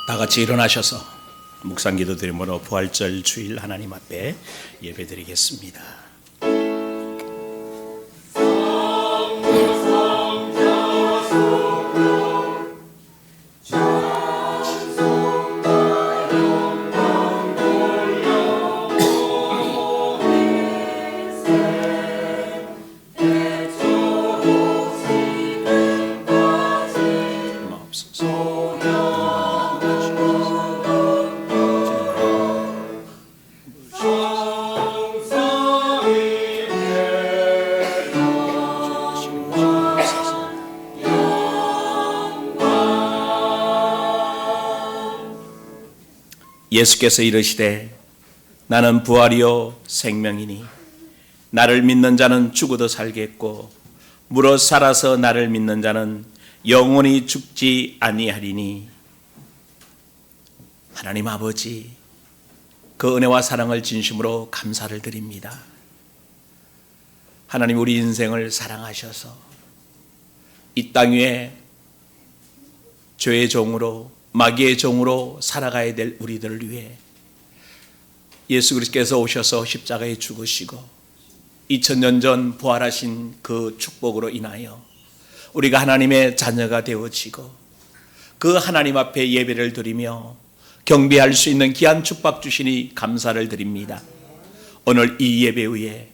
다 같이 일어나셔서 묵상기도 드림으로 부활절 주일 하나님 앞에 예배드리겠습니다. 예수께서 이르시되 나는 부활이요 생명이니 나를 믿는 자는 죽어도 살겠고 무릇 살아서 나를 믿는 자는 영원히 죽지 아니하리니. 하나님 아버지, 그 은혜와 사랑을 진심으로 감사를 드립니다. 하나님, 우리 인생을 사랑하셔서 이 땅 위에 죄의 종으로 마귀의 종으로 살아가야 될 우리들을 위해 예수 그리스도께서 오셔서 십자가에 죽으시고 2000년 전 부활하신 그 축복으로 인하여 우리가 하나님의 자녀가 되어지고 그 하나님 앞에 예배를 드리며 경배할 수 있는 귀한 축복 주시니 감사를 드립니다. 오늘 이 예배 위에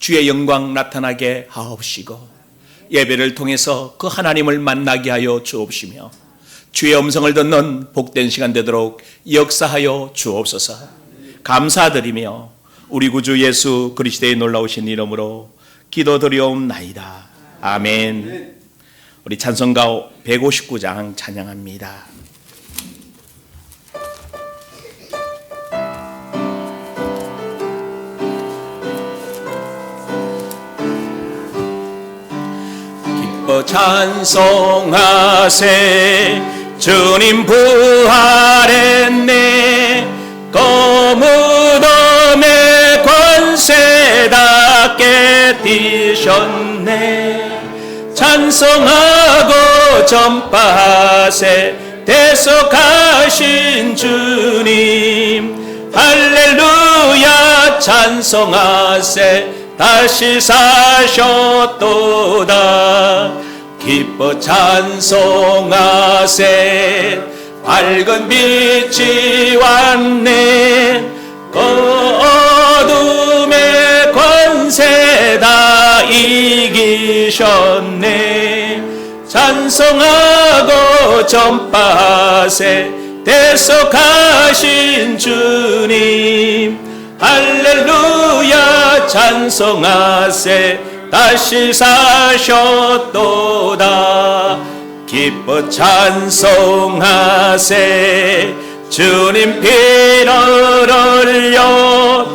주의 영광 나타나게 하옵시고 예배를 통해서 그 하나님을 만나게 하여 주옵시며 주의 음성을 듣는 복된 시간 되도록 역사하여 주옵소서. 감사드리며 우리 구주 예수 그리스도의 놀라우신 이름으로 기도드리옵나이다. 아멘. 우리 찬송가 159장 찬양합니다. 기뻐 찬송하세 주님 부활했네. 무덤의 권세 다 깨뜨리셨네. 찬송하고 전파하세 대속하신 주님. 할렐루야 찬송하세 다시 사셨도다. 기뻐 찬송하세 밝은 빛이 왔네. 그 어둠의 권세 다 이기셨네. 찬송하고 전파하세 대속하신 주님. 할렐루야 찬송하세 다시 사셨도다. 기뻐 찬송하세 주님 피를 흘려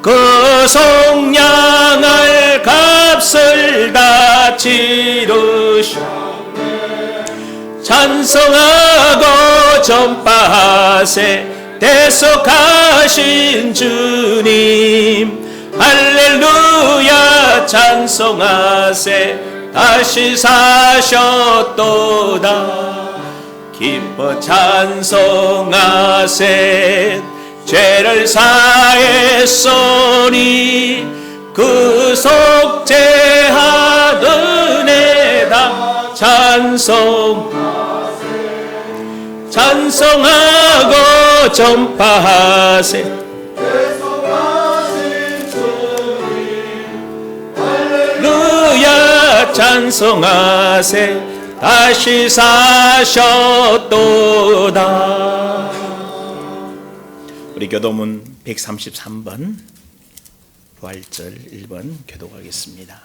그 속량할 값을 다 치르셨네. 찬송하고 전파하세 대속하신 주님. 할렐루야 찬송하세 다시 사셨도다. 기뻐 찬송하세 죄를 사했으니 그 속죄하던 애다. 찬송하고 전파하세 찬송하세 다시 사셨도다. 우리 교도문 133번 부활절 1번 교독하겠습니다.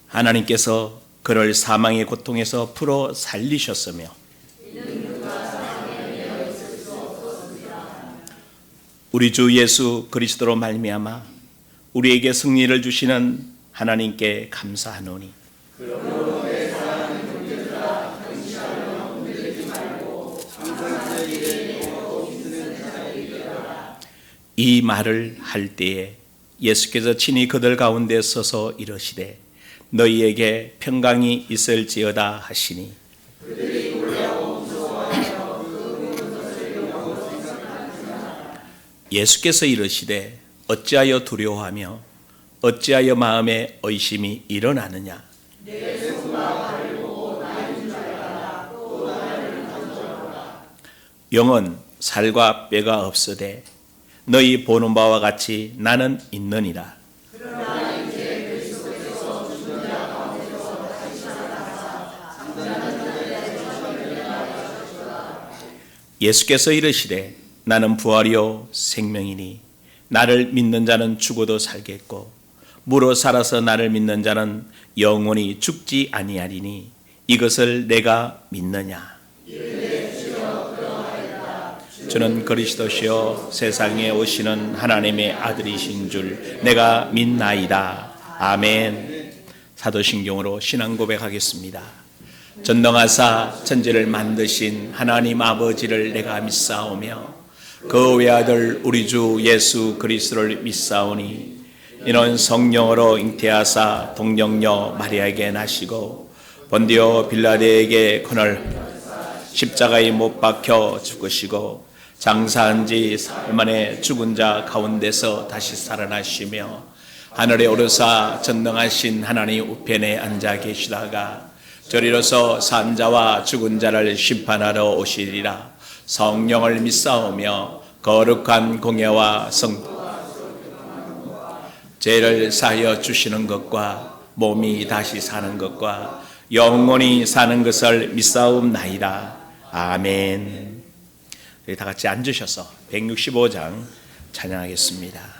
하나님께서 그를 사망의 고통에서 풀어 살리셨으며 우리 주 예수 그리스도로 말미암아 우리에게 승리를 주시는 하나님께 감사하노니 이 말을 할 때에 예수께서 친히 그들 가운데 서서 이르시되 너희에게 평강이 있을지어다 하시니 예수께서 이르시되 어찌하여 두려워하며 어찌하여 마음에 의심이 일어나느냐. 영은 살과 뼈가 없으되 너희 보는 바와 같이 나는 있느니라. 예수께서 이르시되 나는 부활이요 생명이니 나를 믿는 자는 죽어도 살겠고 무릇 살아서 나를 믿는 자는 영원히 죽지 아니하리니 이것을 내가 믿느냐. 주는 그리스도시요 세상에 오시는 하나님의 아들이신 줄 내가 믿나이다. 아멘. 사도신경으로 신앙 고백하겠습니다. 전능하사 천지를 만드신 하나님 아버지를 내가 믿사오며 그 외아들 우리 주 예수 그리스도를 믿사오니 이는 성령으로 잉태하사 동정녀 마리아에게 나시고 본디오 빌라데에게 그날 십자가에 못 박혀 죽으시고 장사한 지 사흘 만에 죽은 자 가운데서 다시 살아나시며 하늘에 오르사 전능하신 하나님 우편에 앉아 계시다가 저리로서 산 자와 죽은 자를 심판하러 오시리라. 성령을 믿사오며 거룩한 공예와 죄를 사하여 주시는 것과 몸이 다시 사는 것과 영원히 사는 것을 믿사옵나이다. 아멘. 우리 다 같이 앉으셔서 165장 찬양하겠습니다.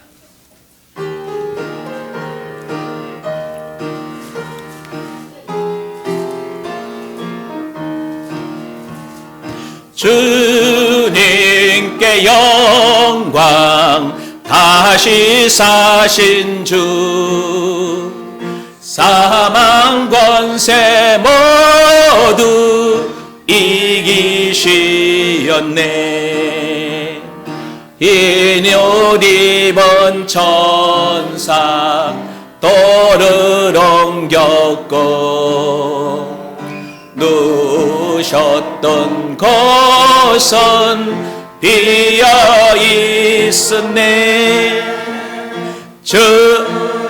주님께 영광 다시 사신 주 사망 권세 모두 이기시었네. 인옷 입은 천사 돌을 옮겼고 누우셨던 곳은 비어 있었네. 주님께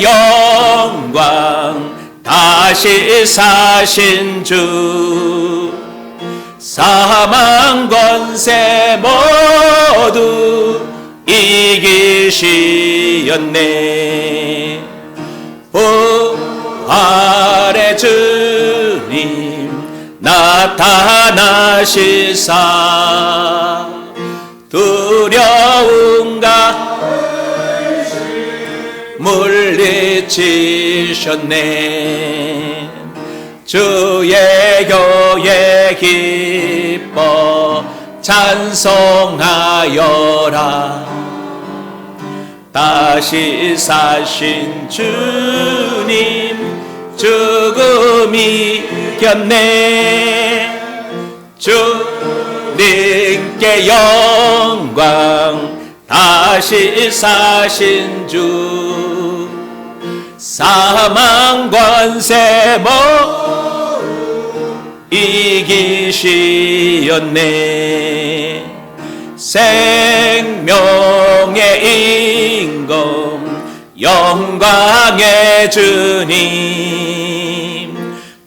영광 다시 사신 주 사망 권세 모두 이기시었네. 부활의 주님 나타나시사 두려움과 물리치셨네. 주의 교회 기뻐 찬송하여라. 다시 사신 주님 죽음이 이겼네. 주님께 영광 다시 사신 주 사망 권세 모두 이기시었네. 생명의 임금 영광의 주님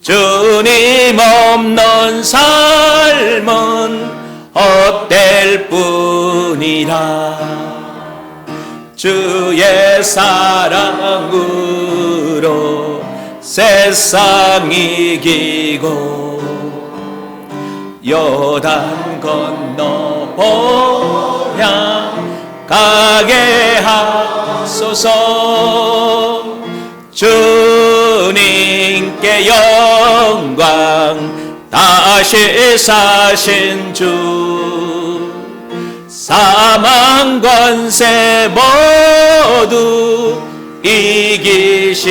주님 없는 삶은 헛될 뿐이라. 주의 사랑으로 세상 이기고 요단 건너 보양 가게 하소서. 주님께 영광 다시 사신 주 사망 권세 모두 이기시었네.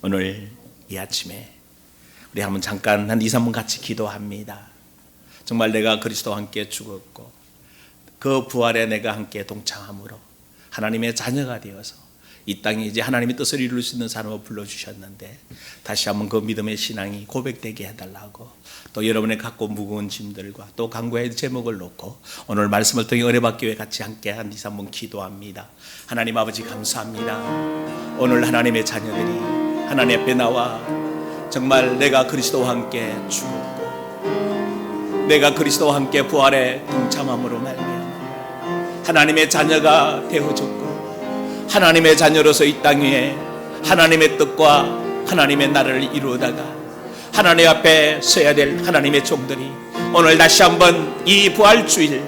오늘 이 아침에 우리 한번 잠깐 한 2, 3분 같이 기도합니다. 정말 내가 그리스도와 함께 죽었고 그 부활에 내가 함께 동참함으로 하나님의 자녀가 되어서 이 땅에 이제 하나님의 뜻을 이룰 수 있는 사람을 불러주셨는데 다시 한번 그 믿음의 신앙이 고백되게 해달라고, 또 여러분의 갖고 무거운 짐들과 또 간구의 제목을 놓고 오늘 말씀을 통해 은혜받기 위해 같이 함께 한 2, 3분 기도합니다. 하나님 아버지 감사합니다. 오늘 하나님의 자녀들이 하나님 앞에 나와 정말 내가 그리스도와 함께 죽었고 내가 그리스도와 함께 부활에 동참함으로 말미암아 하나님의 자녀가 되어졌고 하나님의 자녀로서 이 땅 위에 하나님의 뜻과 하나님의 나라를 이루다가 하나님 앞에 서야 될 하나님의 종들이 오늘 다시 한번 이 부활주일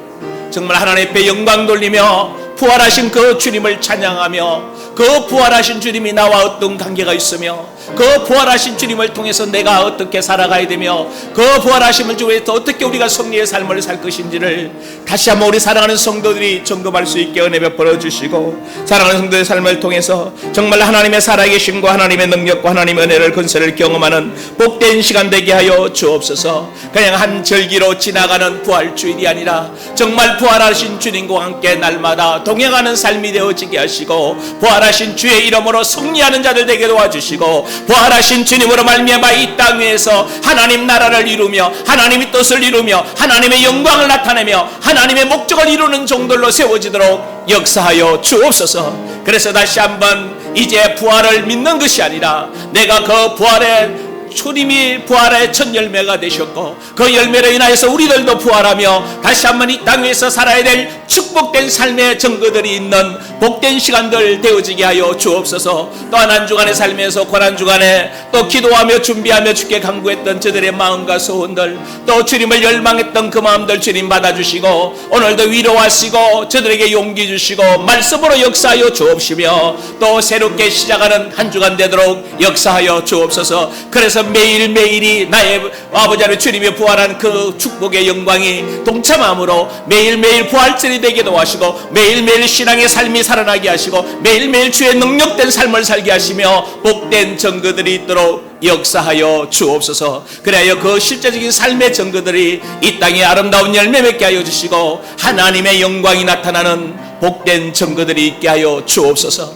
정말 하나님 앞에 영광 돌리며 부활하신 그 주님을 찬양하며 그 부활하신 주님이 나와 어떤 관계가 있으며 그 부활하신 주님을 통해서 내가 어떻게 살아가야 되며 그 부활하심을 위해서 어떻게 우리가 승리의 삶을 살 것인지를 다시 한번 우리 사랑하는 성도들이 점검할 수 있게 은혜 베풀어 주시고, 사랑하는 성도의 삶을 통해서 정말 하나님의 살아계심과 하나님의 능력과 하나님의 은혜를 근세를 경험하는 복된 시간 되게 하여 주옵소서. 그냥 한 절기로 지나가는 부활주일이 아니라 정말 부활하신 주님과 함께 날마다 동행하는 삶이 되어지게 하시고 부활하신 주의 이름으로 승리하는 자들 되게 도와주시고 부활하신 주님으로 말미암아 이 땅 위에서 하나님 나라를 이루며 하나님의 뜻을 이루며 하나님의 영광을 나타내며 하나님의 목적을 이루는 종들로 세워지도록 역사하여 주옵소서. 그래서 다시 한번 이제 부활을 믿는 것이 아니라 내가 그 부활의 주님이 부활의 첫 열매가 되셨고 그 열매로 인하여서 우리들도 부활하며 다시 한번 이 땅 위에서 살아야 될 축복된 삶의 증거들이 있는 복된 시간들 되어지게 하여 주옵소서. 또한 한 주간의 삶에서 고난 주간에 또 기도하며 준비하며 주께 간구했던 저들의 마음과 소원들, 또 주님을 열망했던 그 마음들 주님 받아주시고 오늘도 위로하시고 저들에게 용기 주시고 말씀으로 역사하여 주옵시며 또 새롭게 시작하는 한 주간 되도록 역사하여 주옵소서. 그래서 매일매일이 나의 아버지 하나님 주님의 부활한 그 축복의 영광이 동참함으로 매일매일 부활절이 되기도 하시고 매일매일 신앙의 삶이 살아나게 하시고 매일매일 주의 능력된 삶을 살게 하시며 복된 증거들이 있도록 역사하여 주옵소서. 그래야 그 실제적인 삶의 증거들이 이 땅에 아름다운 열매 맺게 하여 주시고 하나님의 영광이 나타나는 복된 증거들이 있게 하여 주옵소서.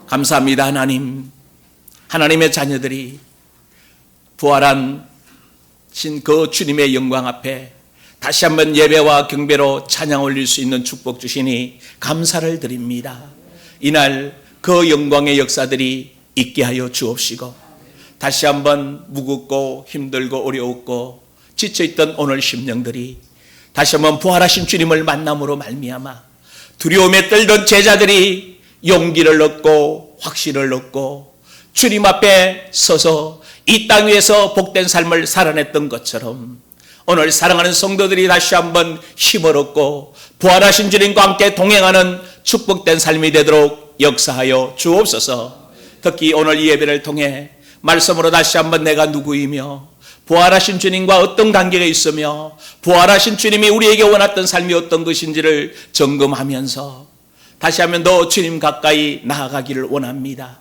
감사합니다. 하나님의 자녀들이 부활한 그 주님의 영광 앞에 다시 한번 예배와 경배로 찬양 올릴 수 있는 축복 주시니 감사를 드립니다. 이날 그 영광의 역사들이 있게 하여 주옵시고 다시 한번 무겁고 힘들고 어려웠고 지쳐있던 오늘 심령들이 다시 한번 부활하신 주님을 만남으로 말미암아 두려움에 떨던 제자들이 용기를 얻고 확신을 얻고 주님 앞에 서서 이 땅 위에서 복된 삶을 살아냈던 것처럼 오늘 사랑하는 성도들이 다시 한번 힘을 얻고 부활하신 주님과 함께 동행하는 축복된 삶이 되도록 역사하여 주옵소서. 특히 오늘 이 예배를 통해 말씀으로 다시 한번 내가 누구이며 부활하신 주님과 어떤 관계가 있으며 부활하신 주님이 우리에게 원했던 삶이 어떤 것인지를 점검하면서 다시 한번 더 주님 가까이 나아가기를 원합니다.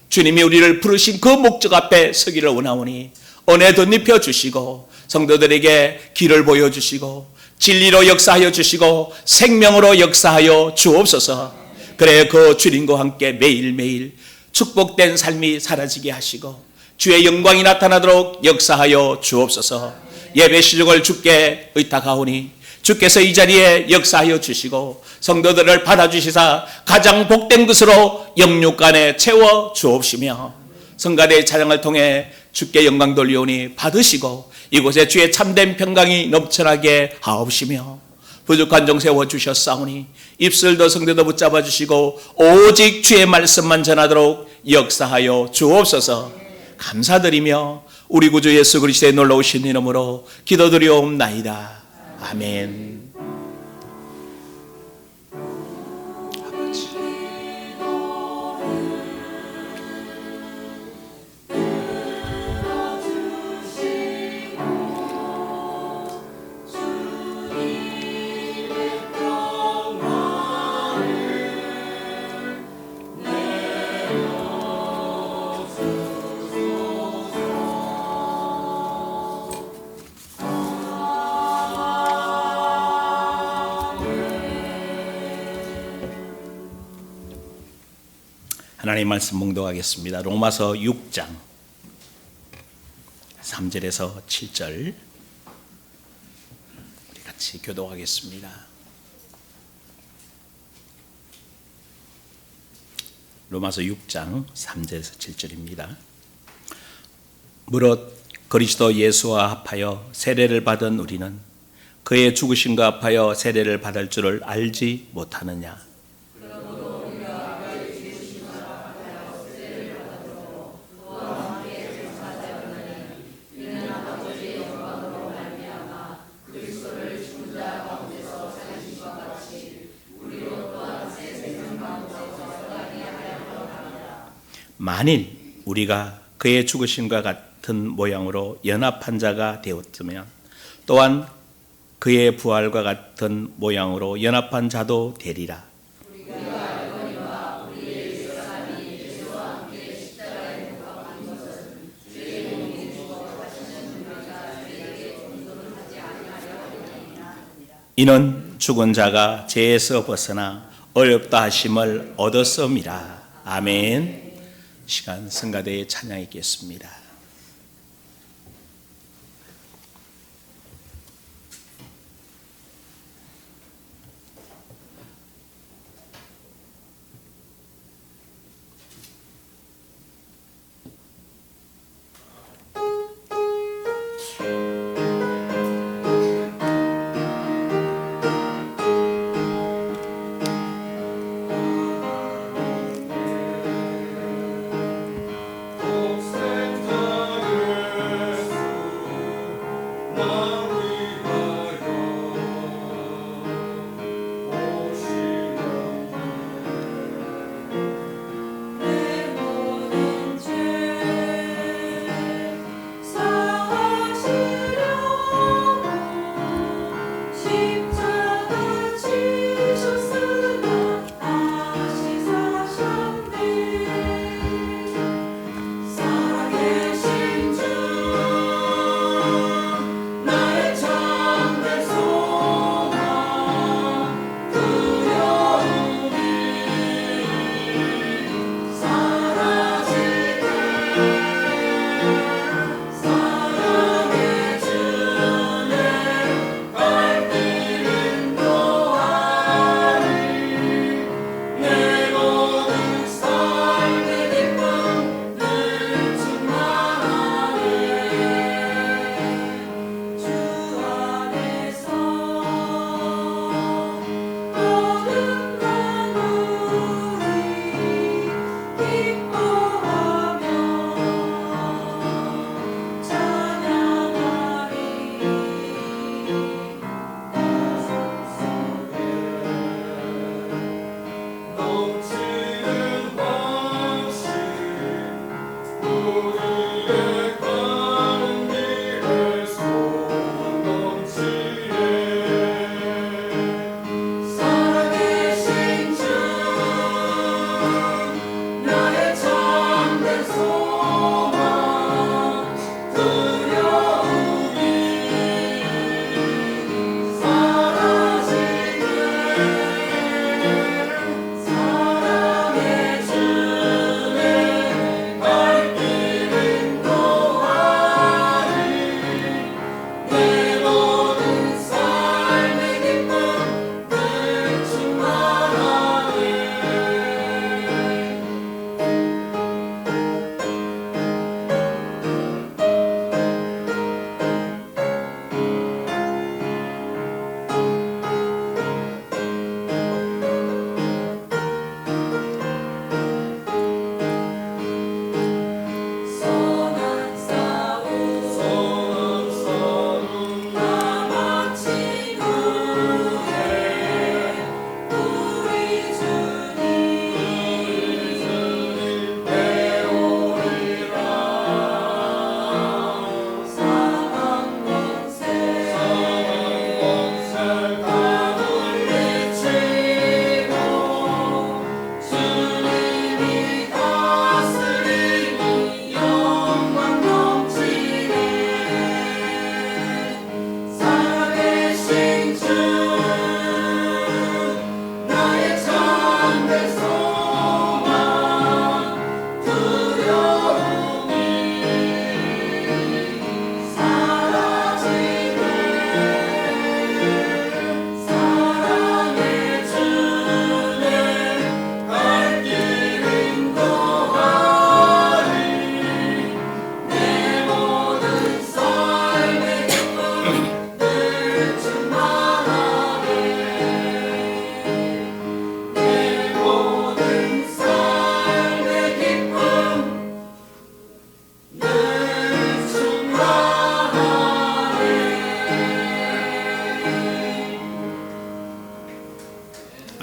주님이 우리를 부르신 그 목적 앞에 서기를 원하오니 은혜 덧입혀 주시고 성도들에게 길을 보여주시고 진리로 역사하여 주시고 생명으로 역사하여 주옵소서. 그래 그 주님과 함께 매일매일 축복된 삶이 사라지게 하시고 주의 영광이 나타나도록 역사하여 주옵소서. 예배 시중을 주께 의탁하오니 주께서 이 자리에 역사하여 주시고 성도들을 받아주시사 가장 복된 것으로 영육간에 채워 주옵시며 성가대의 찬양을 통해 주께 영광 돌리오니 받으시고 이곳에 주의 참된 평강이 넘쳐나게 하옵시며 부족한 종 세워주셨사오니 입술도 성도도 붙잡아 주시고 오직 주의 말씀만 전하도록 역사하여 주옵소서. 감사드리며 우리 구주 예수 그리스도의 놀라우신 이름으로 기도드리옵나이다. 아멘. 하나님 말씀 몽독하겠습니다. 로마서 6장 3절에서 7절 우리 같이 교독하겠습니다. 로마서 6장 3절에서 7절입니다. 무릇 그리스도 예수와 합하여 세례를 받은 우리는 그의 죽으심과 합하여 세례를 받을 줄을 알지 못하느냐? 만일 우리가 그의 죽으심과 같은 모양으로 연합한 자가 되었으면 또한 그의 부활과 같은 모양으로 연합한 자도 되리라. 이는 죽은 자가 죄에서 벗어나 어렵다 하심을 얻었음이라. 아멘. 시간 성가대의 찬양 있겠습니다.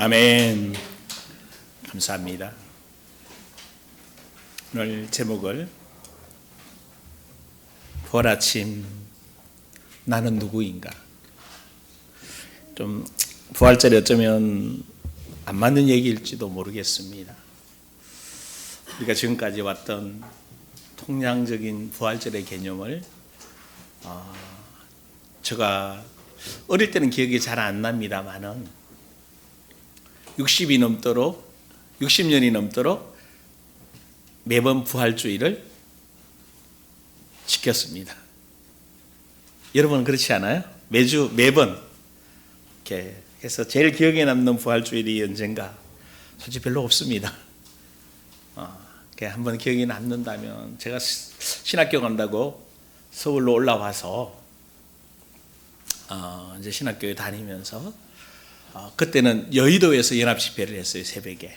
아멘. 감사합니다. 오늘 제목을 부활아침 나는 누구인가. 좀 부활절이 어쩌면 안 맞는 얘기일지도 모르겠습니다. 우리가 지금까지 왔던 통량적인 부활절의 개념을 제가 어릴 때는 기억이 잘 안 납니다만은 60년이 넘도록 매번 부활주의를 지켰습니다. 여러분은 그렇지 않아요? 매번 이렇게 해서 제일 기억에 남는 부활주일이 언젠가 솔직히 별로 없습니다. 한번 기억이 남는다면 제가 신학교 간다고 서울로 올라와서 이제 신학교에 다니면서 그때는 여의도에서 연합집회를 했어요. 새벽에.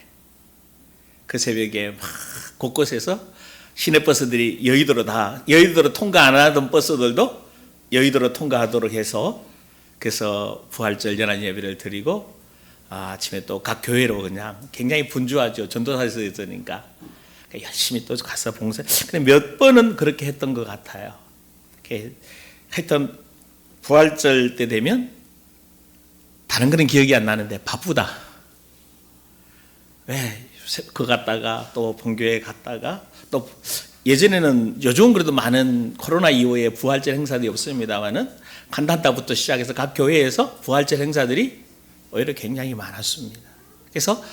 그 새벽에 막 곳곳에서 시내버스들이 여의도로 통과 안 하던 버스들도 여의도로 통과하도록 해서 그래서 부활절 연합 예배를 드리고 아침에 또 각 교회로 그냥 굉장히 분주하죠. 전도사에서 있으니까 열심히 또 가서 봉사. 근데 몇 번은 그렇게 했던 것 같아요. 하여튼 부활절 때 되면 다른 거는 기억이 안 나는데 바쁘다. 왜 그거 갔다가 또 본교회 갔다가 또 예전에는 요즘은 그래도 많은 코로나 이후에 부활절 행사들이 없습니다만은 간단다부터 시작해서 각 교회에서 부활절 행사들이 오히려 굉장히 많았습니다. 그래서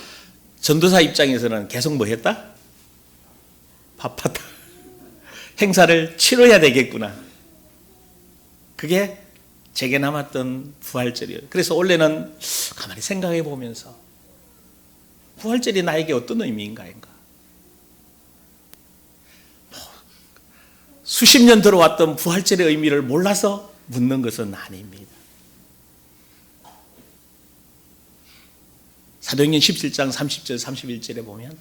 전도사 입장에서는 계속 뭐 했다? 바빴다. 행사를 치러야 되겠구나. 그게 제게 남았던 부활절이에요. 그래서 원래는 가만히 생각해 보면서 부활절이 나에게 어떤 의미인가? 수십 년 들어왔던 부활절의 의미를 몰라서 묻는 것은 아닙니다. 사도행전 17장 30절 31절에 보면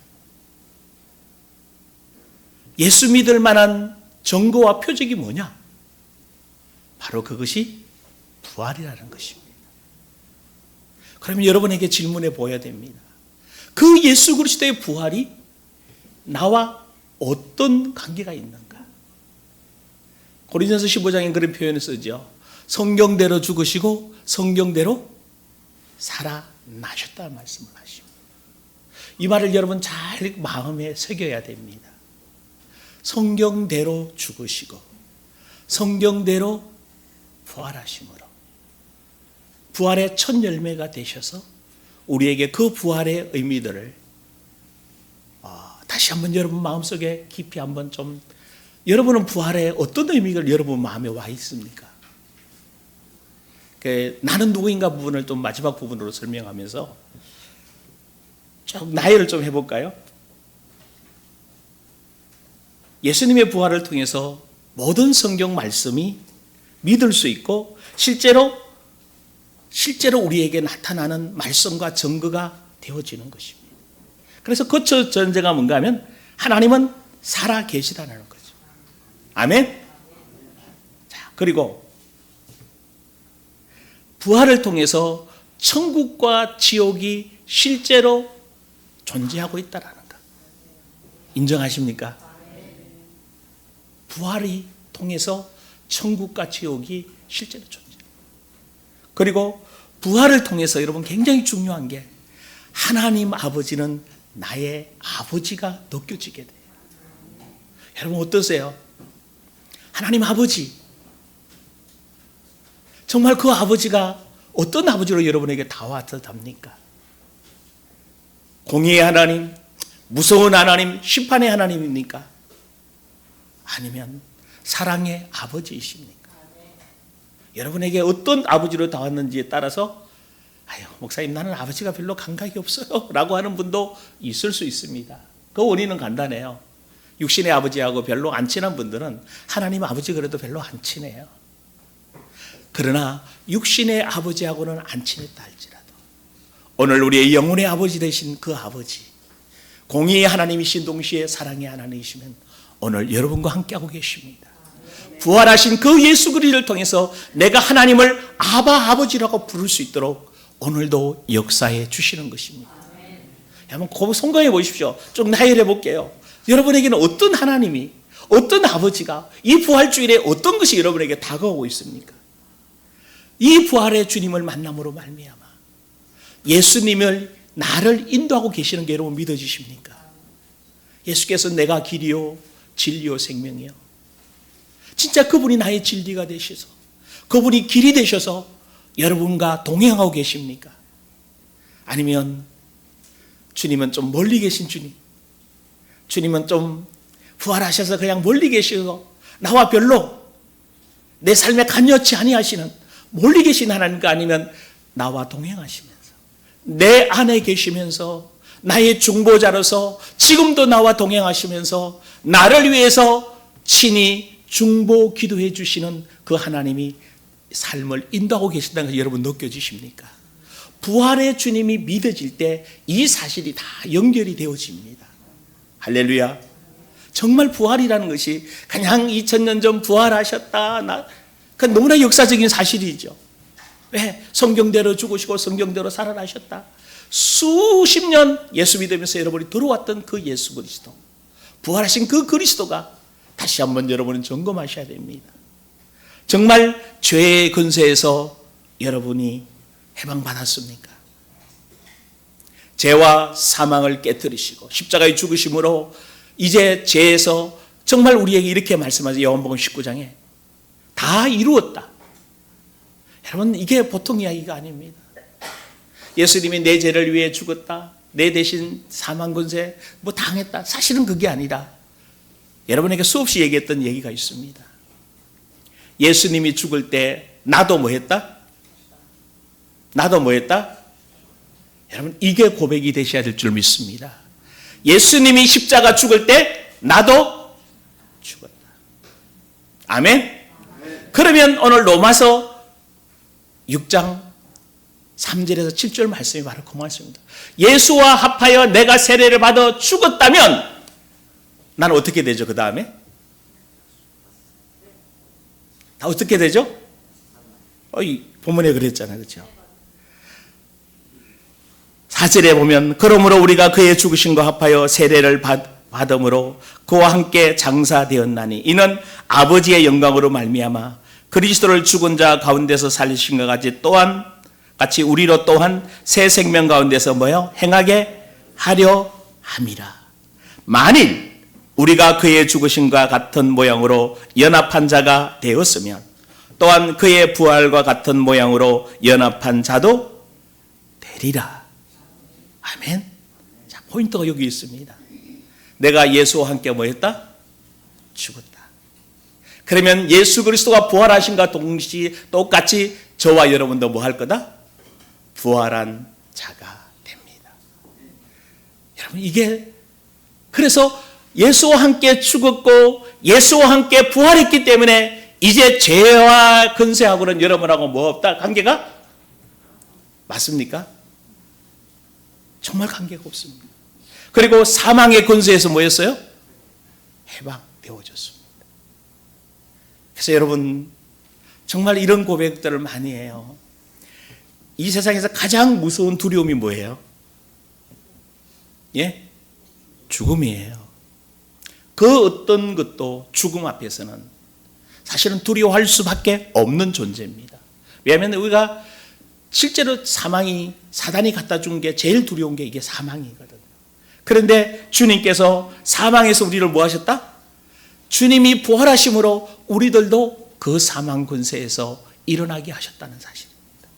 예수 믿을 만한 증거와 표적이 뭐냐? 바로 그것이 부활이라는 것입니다. 그러면 여러분에게 질문해 보여야 됩니다. 그 예수 그리스도의 부활이 나와 어떤 관계가 있는가? 고린도전서 15장에 그런 표현을 쓰죠. 성경대로 죽으시고 성경대로 살아나셨다는 말씀을 하십니다. 이 말을 여러분 잘 마음에 새겨야 됩니다. 성경대로 죽으시고 성경대로 부활하심으로 부활의 첫 열매가 되셔서 우리에게 그 부활의 의미들을 다시 한번 여러분 마음속에 깊이 한번 좀, 여러분은 부활의 어떤 의미가 여러분 마음에 와 있습니까? 나는 누구인가 부분을 좀 마지막 부분으로 설명하면서 쭉 나열을 좀 해볼까요? 예수님의 부활을 통해서 모든 성경 말씀이 믿을 수 있고 실제로 우리에게 나타나는 말씀과 증거가 되어지는 것입니다. 그래서 그 전제가 뭔가 하면 하나님은 살아 계시다는 거죠. 아멘? 자, 그리고 부활을 통해서 천국과 지옥이 실제로 존재하고 있다는 것. 인정하십니까? 부활이 통해서 천국과 지옥이 실제로 존재합니다. 그리고 부활을 통해서 여러분 굉장히 중요한 게 하나님 아버지는 나의 아버지가 느껴지게 돼요. 여러분 어떠세요? 하나님 아버지, 정말 그 아버지가 어떤 아버지로 여러분에게 다와닿습니까? 공의의 하나님, 무서운 하나님, 심판의 하나님입니까? 아니면 사랑의 아버지이십니까? 여러분에게 어떤 아버지로 다왔는지에 따라서 목사님 나는 아버지가 별로 감각이 없어요 라고 하는 분도 있을 수 있습니다. 그 원인은 간단해요. 육신의 아버지하고 별로 안 친한 분들은 하나님 아버지 그래도 별로 안 친해요. 그러나 육신의 아버지하고는 안 친했다 할지라도 오늘 우리의 영혼의 아버지 되신 그 아버지, 공의의 하나님이신 동시에 사랑의 하나님이시면 오늘 여러분과 함께하고 계십니다. 부활하신 그 예수 그리스도를 통해서 내가 하나님을 아바 아버지라고 부를 수 있도록 오늘도 역사해 주시는 것입니다. 한번 생각해 보십시오. 좀 나열해 볼게요. 여러분에게는 어떤 하나님이, 어떤 아버지가 이 부활주일에 어떤 것이 여러분에게 다가오고 있습니까? 이 부활의 주님을 만남으로 말미암아 예수님을 나를 인도하고 계시는 게 여러분 믿어지십니까? 예수께서 내가 길이요 진리요 생명이요. 진짜 그분이 나의 진리가 되셔서, 그분이 길이 되셔서 여러분과 동행하고 계십니까? 아니면 주님은 좀 멀리 계신 주님, 주님은 좀 부활하셔서 그냥 멀리 계셔서 나와 별로 내 삶에 관여치 아니하시는 멀리 계신 하나님과, 아니면 나와 동행하시면서 내 안에 계시면서 나의 중보자로서 지금도 나와 동행하시면서 나를 위해서 친히 중보 기도해 주시는 그 하나님이 삶을 인도하고 계신다는 것을 여러분 느껴지십니까? 부활의 주님이 믿어질 때 이 사실이 다 연결이 되어집니다. 할렐루야. 정말 부활이라는 것이 그냥 2000년 전 부활하셨다, 그 너무나 역사적인 사실이죠. 왜? 성경대로 죽으시고 성경대로 살아나셨다. 수십 년 예수 믿으면서 여러분이 들어왔던 그 예수 그리스도, 부활하신 그 그리스도가 다시 한번 여러분은 점검하셔야 됩니다. 정말 죄의 근세에서 여러분이 해방받았습니까? 죄와 사망을 깨뜨리시고 십자가의 죽으심으로 이제 죄에서 정말 우리에게 이렇게 말씀하죠. 요한복음 19장에 다 이루었다. 여러분, 이게 보통 이야기가 아닙니다. 예수님이 내 죄를 위해 죽었다, 내 대신 사망 권세 뭐 당했다. 사실은 그게 아니라 여러분에게 수없이 얘기했던 얘기가 있습니다. 예수님이 죽을 때 나도 뭐 했다? 나도 뭐 했다? 여러분, 이게 고백이 되셔야 될 줄 믿습니다. 예수님이 십자가 죽을 때 나도 죽었다. 아멘? 그러면 오늘 로마서 6장 3절에서 7절 말씀이 바로 그 말씀입니다. 예수와 합하여 내가 세례를 받아 죽었다면 나는 어떻게 되죠? 그 다음에? 다 어떻게 되죠? 본문에 그랬잖아요. 그렇죠? 4절에 보면 그러므로 우리가 그의 죽으심과 합하여 세례를 받음으로 그와 함께 장사되었나니 이는 아버지의 영광으로 말미암아 그리스도를 죽은 자 가운데서 살리신 것 같이 우리로 또한 새 생명 가운데서 행하게 하려 함이라. 만일 우리가 그의 죽으심과 같은 모양으로 연합한 자가 되었으면 또한 그의 부활과 같은 모양으로 연합한 자도 되리라. 아멘. 자, 포인트가 여기 있습니다. 내가 예수와 함께 했다? 죽었다. 그러면 예수 그리스도가 부활하신과 동시에 똑같이 저와 여러분도 뭐 할 거다? 부활한 자가 됩니다. 여러분, 이게 그래서 예수와 함께 죽었고 예수와 함께 부활했기 때문에 이제 죄와 근세하고는 여러분하고 뭐 없다? 관계가? 맞습니까? 정말 관계가 없습니다. 그리고 사망의 근세에서 뭐였어요? 해방되어졌습니다. 그래서 여러분, 정말 이런 고백들을 많이 해요. 이 세상에서 가장 무서운 두려움이 뭐예요? 예? 죽음이에요. 그 어떤 것도 죽음 앞에서는 사실은 두려워할 수밖에 없는 존재입니다. 왜냐하면 우리가 실제로 사단이 갖다 준 게 제일 두려운 게 이게 사망이거든요. 그런데 주님께서 사망에서 우리를 뭐 하셨다? 주님이 부활하심으로 우리들도 그 사망 권세에서 일어나게 하셨다는 사실입니다.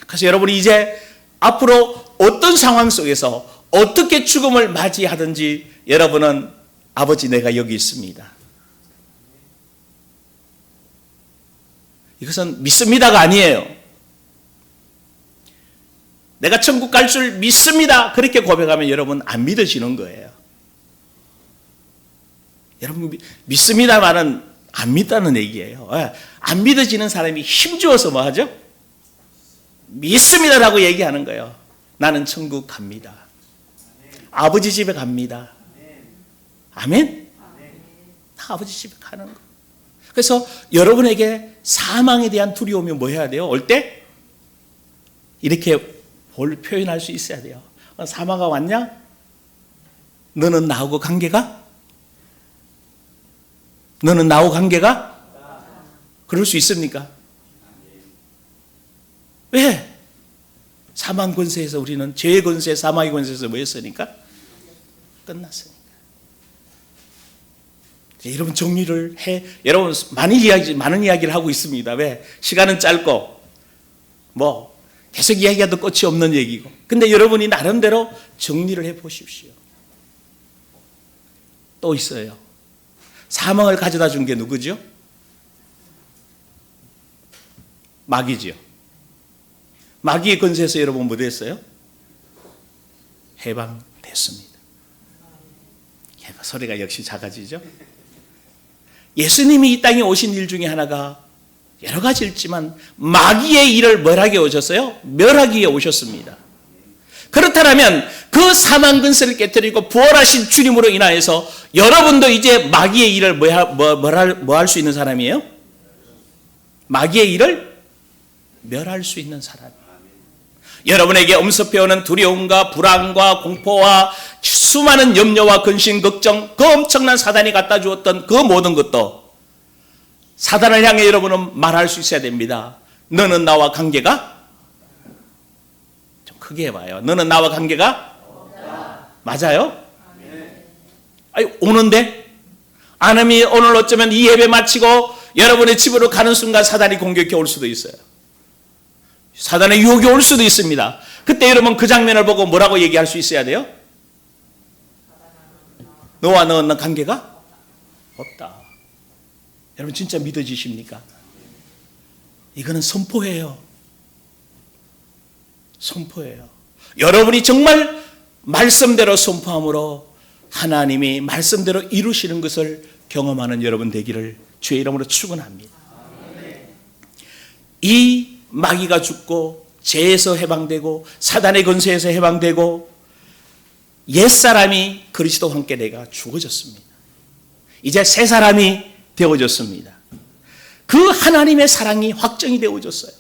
그래서 여러분이 이제 앞으로 어떤 상황 속에서 어떻게 죽음을 맞이하든지 여러분은 아버지 내가 여기 있습니다. 이것은 믿습니다가 아니에요. 내가 천국 갈 줄 믿습니다. 그렇게 고백하면 여러분 안 믿어지는 거예요. 여러분 믿습니다만은 안 믿다는 얘기예요. 안 믿어지는 사람이 힘주어서 뭐 하죠? 믿습니다라고 얘기하는 거예요. 나는 천국 갑니다. 아버지 집에 갑니다. 아멘? 나 아버지 집에 가는 거. 그래서 여러분에게 사망에 대한 두려움이 뭐 해야 돼요? 올 때? 이렇게 표현할 수 있어야 돼요. 사마가 왔냐? 너는 나하고 관계가? 너는 나하고 관계가? 그럴 수 있습니까? 왜? 사망 권세에서 우리는 죄의 권세, 사망의 권세에서 뭐 했으니까? 끝났으니까. 여러분 정리를 해. 여러분 많은 이야기를 하고 있습니다. 왜? 시간은 짧고 뭐 계속 이야기해도 끝이 없는 얘기고. 근데 여러분이 나름대로 정리를 해 보십시오. 또 있어요. 사망을 가져다 준 게 누구죠? 마귀지요. 마귀의 권세에서 여러분 뭐 됐어요? 해방됐습니다. 소리가 역시 작아지죠? 예수님이 이 땅에 오신 일 중에 하나가 여러 가지 있지만 마귀의 일을 멸하게 오셨어요? 멸하기 위해 오셨습니다. 그렇다면 그 사망 근세를 깨뜨리고 부활하신 주님으로 인하여서 여러분도 이제 마귀의 일을 뭐 할 수 있는 사람이에요? 마귀의 일을 멸할 수 있는 사람. 여러분에게 엄습해오는 두려움과 불안과 공포와 수많은 염려와 근심, 걱정, 그 엄청난 사단이 갖다 주었던 그 모든 것도 사단을 향해 여러분은 말할 수 있어야 됩니다. 너는 나와 관계가? 좀 크게 해봐요. 너는 나와 관계가? 맞아요? 아니, 오는데? 안 하면 오늘 어쩌면 이 예배 마치고 여러분의 집으로 가는 순간 사단이 공격해 올 수도 있어요. 사단의 유혹이 올 수도 있습니다. 그때 여러분 그 장면을 보고 뭐라고 얘기할 수 있어야 돼요? 너와 너는 관계가 없다. 여러분 진짜 믿어지십니까? 이거는 선포예요. 선포예요. 여러분이 정말 말씀대로 선포함으로 하나님이 말씀대로 이루시는 것을 경험하는 여러분 되기를 주의 이름으로 축원합니다. 이 마귀가 죽고 죄에서 해방되고 사단의 권세에서 해방되고 옛사람이 그리스도와 함께 내가 죽어졌습니다. 이제 새 사람이 되어졌습니다. 그 하나님의 사랑이 확정이 되어졌어요.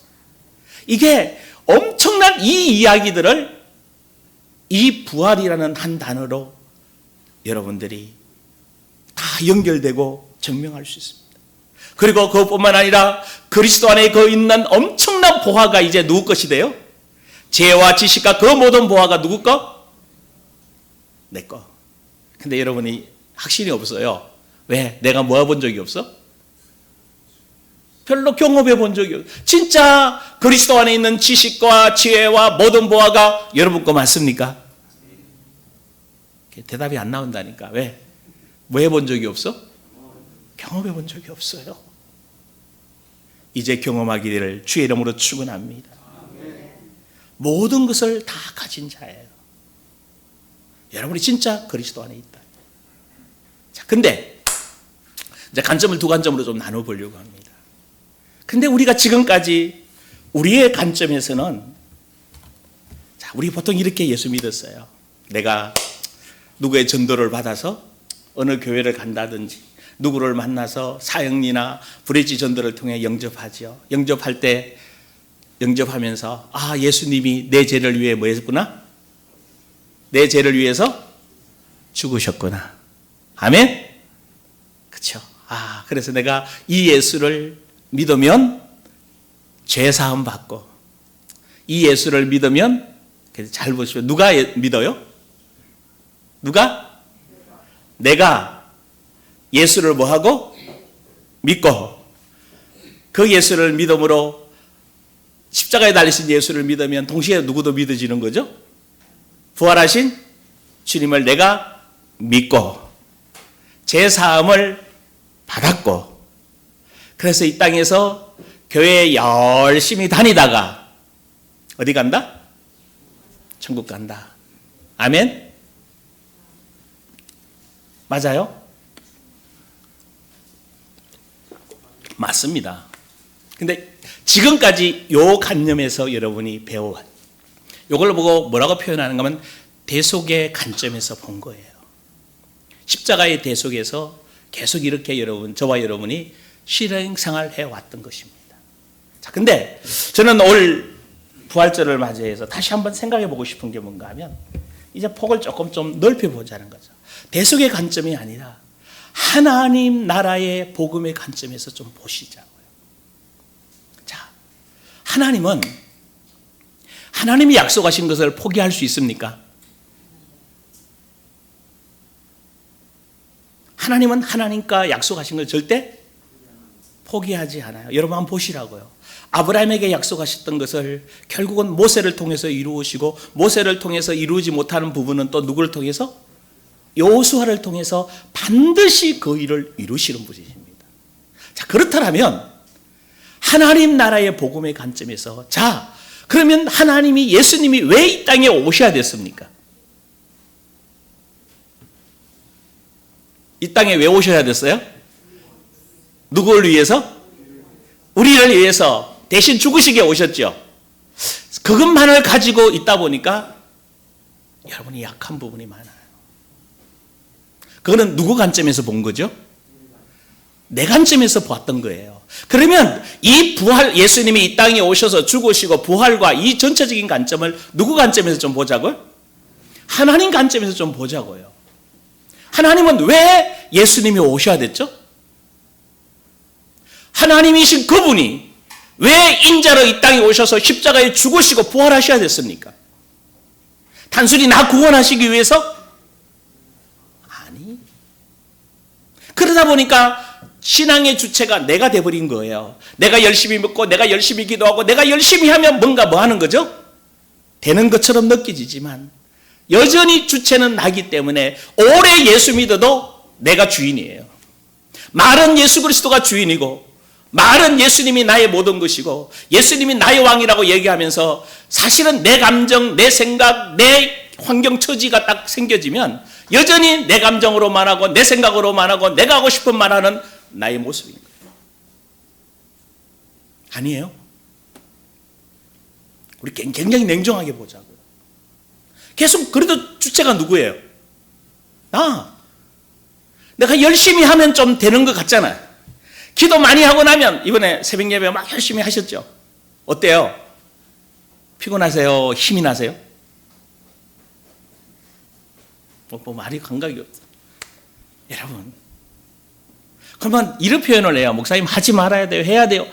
이게 엄청난 이 이야기들을 이 부활이라는 한 단어로 여러분들이 다 연결되고 증명할 수 있습니다. 그리고 그것뿐만 아니라 그리스도 안에 그 있는 엄청난 보화가 이제 누구 것이 돼요? 지혜와 지식과 그 모든 보화가 누구 거? 내 거. 근데 여러분이 확신이 없어요. 왜? 내가 모아본 적이 없어? 별로 경험해 본 적이 없어. 진짜 그리스도 안에 있는 지식과 지혜와 모든 보화가 여러분 거 맞습니까? 대답이 안 나온다니까. 왜? 뭐 해본 적이 없어? 경험해 본 적이 없어요. 이제 경험하기를 주의 이름으로 축원합니다. 모든 것을 다 가진 자예요. 여러분이 진짜 그리스도 안에 있다. 자, 근데 이제 관점을 두 관점으로 좀 나눠보려고 합니다. 근데 우리가 지금까지 우리의 관점에서는 자, 우리 보통 이렇게 예수 믿었어요. 내가 누구의 전도를 받아서 어느 교회를 간다든지 누구를 만나서 사형리나 브레지 전도를 통해 영접하죠. 영접할 때 영접하면서 아 예수님이 내 죄를 위해 뭐 했구나? 내 죄를 위해서 죽으셨구나. 아멘? 그렇죠. 아 그래서 내가 이 예수를 믿으면 죄 사함 받고 이 예수를 믿으면 잘 보시오. 누가 믿어요? 누가? 내가 예수를 뭐하고? 믿고 그 예수를 믿음으로 십자가에 달리신 예수를 믿으면 동시에 누구도 믿어지는 거죠? 부활하신 주님을 내가 믿고 제사함을 받았고 그래서 이 땅에서 교회에 열심히 다니다가 어디 간다? 천국 간다. 아멘? 맞아요? 맞습니다. 근데 지금까지 요 관념에서 여러분이 배워온 요걸 보고 뭐라고 표현하는가 하면 대속의 관점에서 본 거예요. 십자가의 대속에서 계속 이렇게 저와 여러분이 신앙생활 해왔던 것입니다. 자, 근데 저는 올 부활절을 맞이해서 다시 한번 생각해 보고 싶은 게 뭔가 하면 이제 폭을 조금 좀 넓혀 보자는 거죠. 대속의 관점이 아니라 하나님 나라의 복음의 관점에서 좀 보시자고요. 자, 하나님이 약속하신 것을 포기할 수 있습니까? 하나님은 하나님과 약속하신 걸 절대 포기하지 않아요. 여러분 한번 보시라고요. 아브라함에게 약속하셨던 것을 결국은 모세를 통해서 이루시고, 모세를 통해서 이루지 못하는 부분은 또 누구를 통해서? 여호수아를 통해서 반드시 그 일을 이루시는 분이십니다. 자, 그렇다면 하나님 나라의 복음의 관점에서, 자, 그러면 하나님이, 예수님이 왜 이 땅에 오셔야 됐습니까? 이 땅에 왜 오셔야 됐어요? 누구를 위해서? 우리를 위해서 대신 죽으시게 오셨죠. 그것만을 가지고 있다 보니까 여러분이 약한 부분이 많아요. 그거는 누구 관점에서 본 거죠? 내 관점에서 보았던 거예요. 그러면 이 부활, 예수님이 이 땅에 오셔서 죽으시고 부활과 이 전체적인 관점을 누구 관점에서 좀 보자고요? 하나님 관점에서 좀 보자고요. 하나님은 왜 예수님이 오셔야 됐죠? 하나님이신 그분이 왜 인자로 이 땅에 오셔서 십자가에 죽으시고 부활하셔야 됐습니까? 단순히 나 구원하시기 위해서? 아니. 그러다 보니까 신앙의 주체가 내가 돼버린 거예요. 내가 열심히 믿고, 내가 열심히 기도하고, 내가 열심히 하면 뭔가 뭐 하는 거죠? 되는 것처럼 느껴지지만 여전히 주체는 나기 때문에 오래 예수 믿어도 내가 주인이에요. 말은 예수 그리스도가 주인이고, 말은 예수님이 나의 모든 것이고, 예수님이 나의 왕이라고 얘기하면서 사실은 내 감정, 내 생각, 내 환경 처지가 딱 생겨지면 여전히 내 감정으로만 하고, 내 생각으로만 하고, 내가 하고 싶은 말 하는 나의 모습인 거예요. 아니에요? 우리 굉장히 냉정하게 보자고요. 계속 그래도 주체가 누구예요? 내가 열심히 하면 좀 되는 것 같잖아요. 기도 많이 하고 나면, 이번에 새벽 예배 막 열심히 하셨죠? 어때요? 피곤하세요? 힘이 나세요? 뭐 말이 감각이 없어. 여러분, 그러면 이런 표현을 해요. 목사님 하지 말아야 돼요? 해야 돼요?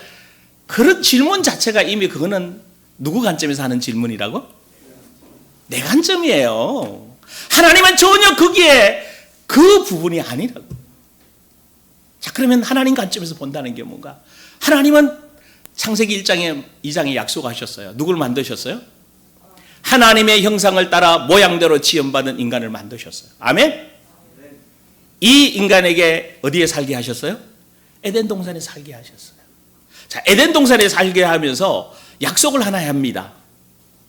그런 질문 자체가 이미 그거는 누구 관점에서 하는 질문이라고? 내 관점이에요. 하나님은 전혀 거기에 그 부분이 아니라고. 자, 그러면 하나님 관점에서 본다는 게 뭔가? 하나님은 창세기 2장에 약속하셨어요. 누굴 만드셨어요? 하나님의 형상을 따라 모양대로 지음받은 인간을 만드셨어요. 아멘? 이 인간에게 어디에 살게 하셨어요? 에덴 동산에 살게 하셨어요. 자, 에덴 동산에 살게 하면서 약속을 하나 합니다.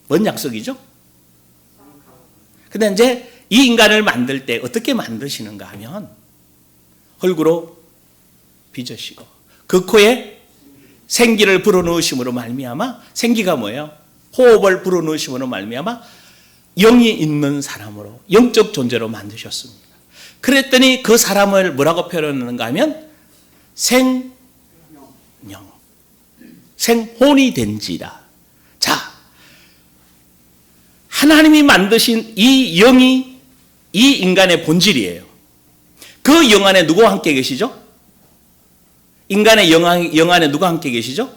뭔 약속이죠? 근데 이제 이 인간을 만들 때 어떻게 만드시는가 하면 흙으로 빚으시고 그 코에 생기를 불어넣으심으로 말미암아, 생기가 뭐예요? 호흡을 불어넣으심으로 말미암아 영이 있는 사람으로, 영적 존재로 만드셨습니다. 그랬더니 그 사람을 뭐라고 표현하는가 하면 생영, 생혼이 된지라. 자, 하나님이 만드신 이 영이 이 인간의 본질이에요. 그 영 안에 누구와 함께 계시죠? 인간의 영 안에 누가 함께 계시죠?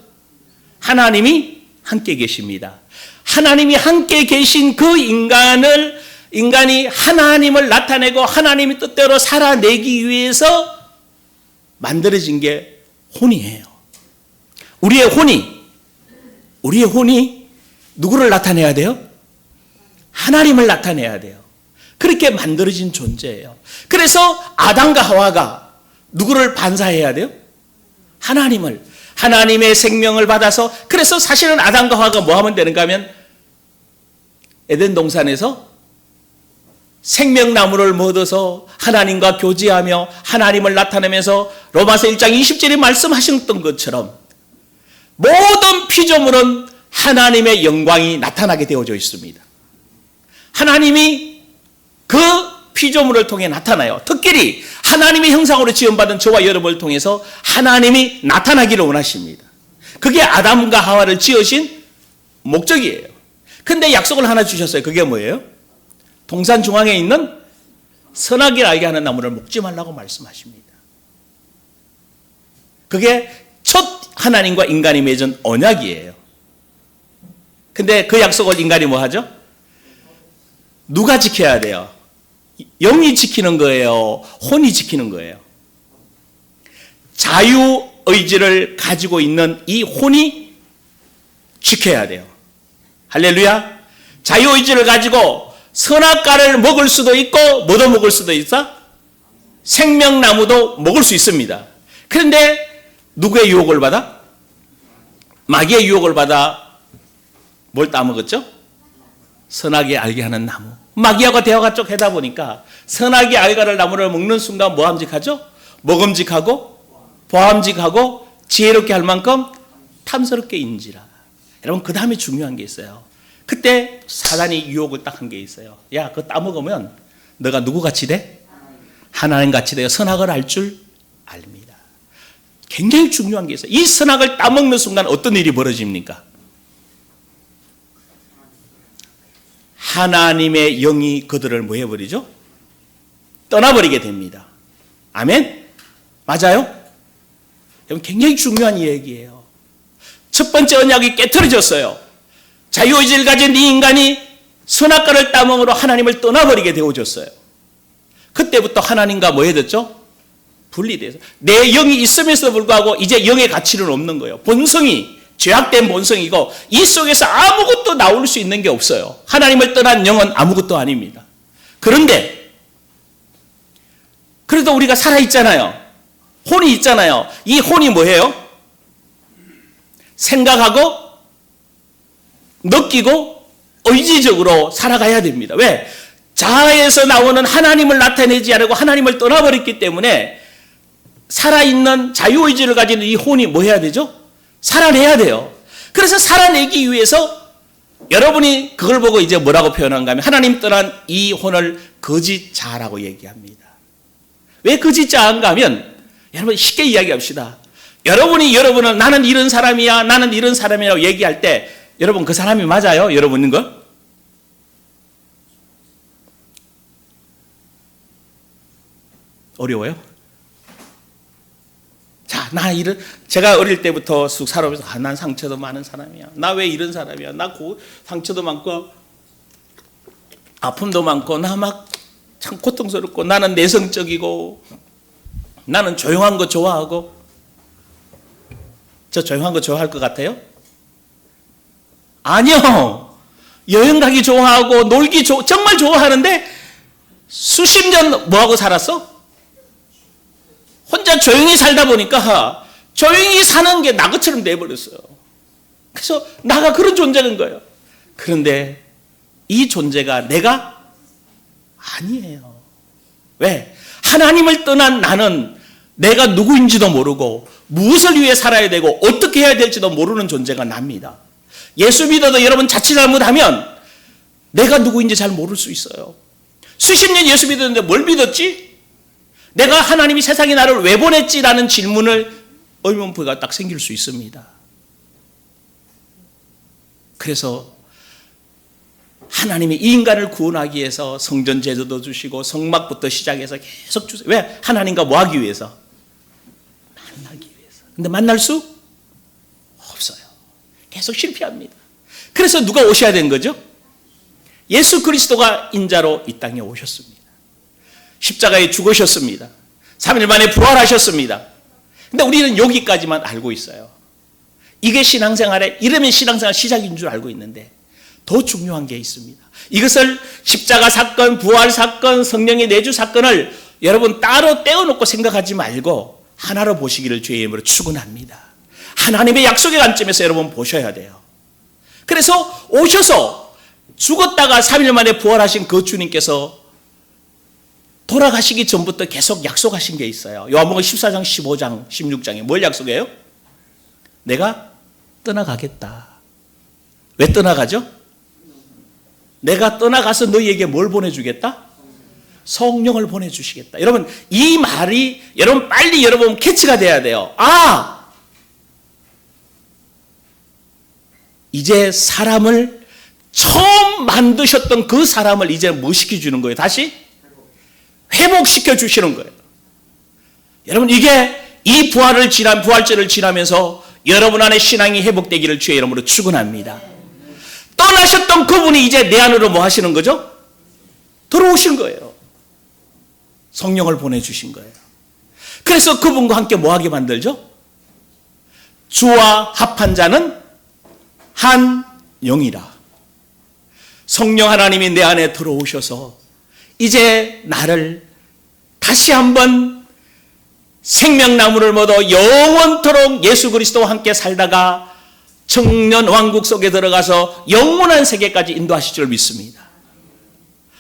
하나님이 함께 계십니다. 하나님이 함께 계신 그 인간이 하나님을 나타내고 하나님의 뜻대로 살아내기 위해서 만들어진 게 혼이에요. 우리의 혼이 누구를 나타내야 돼요? 하나님을 나타내야 돼요. 그렇게 만들어진 존재예요. 그래서 아담과 하와가 누구를 반사해야 돼요? 하나님의 생명을 받아서, 그래서 사실은 아담과 하와가 뭐 하면 되는가 하면 에덴 동산에서 생명나무를 얻어서 하나님과 교제하며 하나님을 나타내면서 로마서 1장 20절에 말씀하셨던 것처럼 모든 피조물은 하나님의 영광이 나타나게 되어져 있습니다. 하나님이 그 피조물을 통해 나타나요. 특별히 하나님의 형상으로 지음받은 저와 여러분을 통해서 하나님이 나타나기를 원하십니다. 그게 아담과 하와를 지으신 목적이에요. 근데 약속을 하나 주셨어요. 그게 뭐예요? 동산 중앙에 있는 선악을 알게 하는 나무를 먹지 말라고 말씀하십니다. 그게 첫 하나님과 인간이 맺은 언약이에요. 근데 그 약속을 인간이 뭐 하죠? 누가 지켜야 돼요? 영이 지키는 거예요? 혼이 지키는 거예요? 자유의지를 가지고 있는 이 혼이 지켜야 돼요. 할렐루야. 자유의지를 가지고 선악과를 먹을 수도 있고 뭐도 먹을 수도 있어? 생명나무도 먹을 수 있습니다. 그런데 누구의 유혹을 받아? 마귀의 유혹을 받아 뭘 따먹었죠? 선악이 알게 하는 나무. 마귀하고 대화가 쭉 하다 보니까 선악이 알게 하는 나무를 먹는 순간 뭐함직하죠? 먹음직하고 보함직하고 지혜롭게 할 만큼 탐스럽게 인지라. 여러분 그 다음에 중요한 게 있어요. 그때 사단이 유혹을 딱 한 게 있어요. 야, 그거 따먹으면 너가 누구같이 돼? 하나님같이 돼요. 선악을 알 줄 압니다. 굉장히 중요한 게 있어요. 이 선악을 따먹는 순간 어떤 일이 벌어집니까? 하나님의 영이 그들을 뭐 해버리죠? 떠나버리게 됩니다. 아멘? 맞아요? 여러분 굉장히 중요한 얘기예요. 첫 번째 언약이 깨트려졌어요. 자유의지를 가진 이 인간이 선악과를 따먹으로 하나님을 떠나버리게 되어졌어요. 그때부터 하나님과 뭐 해졌죠? 분리돼서 내 영이 있음에도 불구하고 이제 영의 가치는 없는 거예요. 본성이 죄악된 본성이고 이 속에서 아무것도 나올 수 있는 게 없어요. 하나님을 떠난 영은 아무것도 아닙니다. 그런데 그래도 우리가 살아있잖아요. 혼이 있잖아요. 이 혼이 뭐예요? 생각하고 느끼고 의지적으로 살아가야 됩니다. 왜? 자아에서 나오는 하나님을 나타내지 않고 하나님을 떠나버렸기 때문에 살아있는 자유의지를 가지는 이 혼이 뭐 해야 되죠? 살아내야 돼요. 그래서 살아내기 위해서 여러분이 그걸 보고 이제 뭐라고 표현한가 하면 하나님 떠난 이 혼을 거짓자라고 얘기합니다. 왜 거짓자인가 하면 여러분 쉽게 이야기합시다. 여러분을 나는 이런 사람이야 나는 이런 사람이라고 얘기할 때 여러분 그 사람이 맞아요? 여러분인 거? 어려워요? 자, 제가 어릴 때부터 쑥 살아오면서 난 상처도 많은 사람이야. 나 왜 이런 사람이야? 나 상처도 많고 아픔도 많고 나 막 참 고통스럽고 나는 내성적이고 나는 조용한 거 좋아하고. 저 조용한 거 좋아할 것 같아요? 아니요. 여행 가기 좋아하고 놀기 정말 좋아하는데 수십 년 뭐하고 살았어? 혼자 조용히 살다 보니까 조용히 사는 게 나그처럼 돼버렸어요. 그래서 나가 그런 존재인 거예요. 그런데 이 존재가 내가 아니에요. 왜? 하나님을 떠난 나는 내가 누구인지도 모르고 무엇을 위해 살아야 되고 어떻게 해야 될지도 모르는 존재가 납니다. 예수 믿어도 여러분 자칫 잘못하면 내가 누구인지 잘 모를 수 있어요. 수십 년 예수 믿었는데 뭘 믿었지? 내가 하나님이 세상에 나를 왜 보냈지라는 질문을 의문부가 딱 생길 수 있습니다. 그래서 하나님이 이 인간을 구원하기 위해서 성전 제도도 주시고 성막부터 시작해서 계속 주세요. 왜? 하나님과 뭐 하기 위해서? 만나기 위해서. 근데 만날 수 없어요. 계속 실패합니다. 그래서 누가 오셔야 된 거죠? 예수 그리스도가 인자로 이 땅에 오셨습니다. 십자가에 죽으셨습니다. 3일 만에 부활하셨습니다. 근데 우리는 여기까지만 알고 있어요. 이게 신앙생활의 이러면 신앙생활 시작인 줄 알고 있는데 더 중요한 게 있습니다. 이것을 십자가 사건, 부활 사건, 성령의 내주 사건을 여러분 따로 떼어놓고 생각하지 말고 하나로 보시기를 주의 이름으로 축원합니다. 하나님의 약속의 관점에서 여러분 보셔야 돼요. 그래서 오셔서 죽었다가 3일 만에 부활하신 그 주님께서 돌아가시기 전부터 계속 약속하신 게 있어요. 요한복음 14장, 15장, 16장에 뭘 약속해요? 내가 떠나가겠다. 왜 떠나가죠? 내가 떠나가서 너희에게 뭘 보내주겠다? 성령을 보내주시겠다. 여러분 이 말이 여러분 빨리 여러분 캐치가 돼야 돼요. 이제 사람을 처음 만드셨던 그 사람을 이제 뭐 시켜주는 거예요? 다시 회복시켜 주시는 거예요. 여러분, 이게 이 부활절을 지나면서 여러분 안에 신앙이 회복되기를 주의 이름으로 축원합니다. 떠나셨던 그분이 이제 내 안으로 뭐 하시는 거죠? 들어오신 거예요. 성령을 보내주신 거예요. 그래서 그분과 함께 뭐 하게 만들죠? 주와 합한 자는 한 영이라. 성령 하나님이 내 안에 들어오셔서 이제 나를 다시 한번 생명나무를 먹어 영원토록 예수 그리스도와 함께 살다가 청년 왕국 속에 들어가서 영원한 세계까지 인도하실 줄 믿습니다.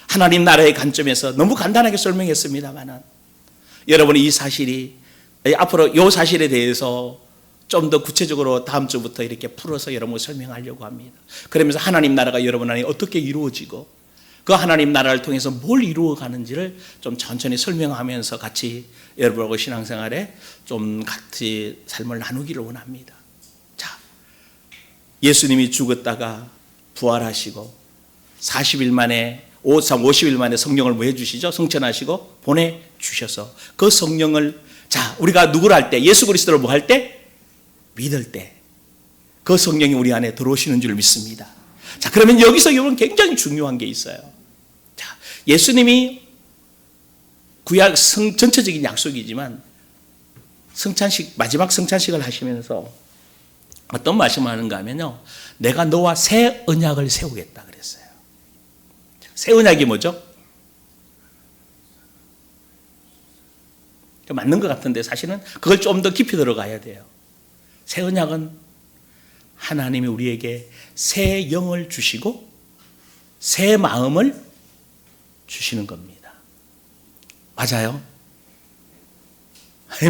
하나님 나라의 관점에서 너무 간단하게 설명했습니다만 여러분이 이 사실이 앞으로 이 사실에 대해서 좀 더 구체적으로 다음 주부터 이렇게 풀어서 여러분을 설명하려고 합니다. 그러면서 하나님 나라가 여러분 안에 어떻게 이루어지고 그 하나님 나라를 통해서 뭘 이루어가는지를 좀 천천히 설명하면서 같이 여러분하고 신앙생활에 좀 같이 삶을 나누기를 원합니다. 자, 예수님이 죽었다가 부활하시고 40일 만에 50일 만에 성령을 뭐 해주시죠? 성천하시고 보내주셔서 그 성령을 자 우리가 누구를 할 때 예수 그리스도를 뭐 할 때? 믿을 때 그 성령이 우리 안에 들어오시는 줄 믿습니다. 자, 그러면 여기서 여러분 굉장히 중요한 게 있어요. 자, 예수님이 구약 전체적인 약속이지만 마지막 성찬식을 하시면서 어떤 말씀을 하는가 하면요. 내가 너와 새 언약을 세우겠다 그랬어요. 새 언약이 뭐죠? 맞는 것 같은데 사실은 그걸 좀 더 깊이 들어가야 돼요. 새 언약은 하나님이 우리에게 새 영을 주시고 새 마음을 주시는 겁니다. 맞아요?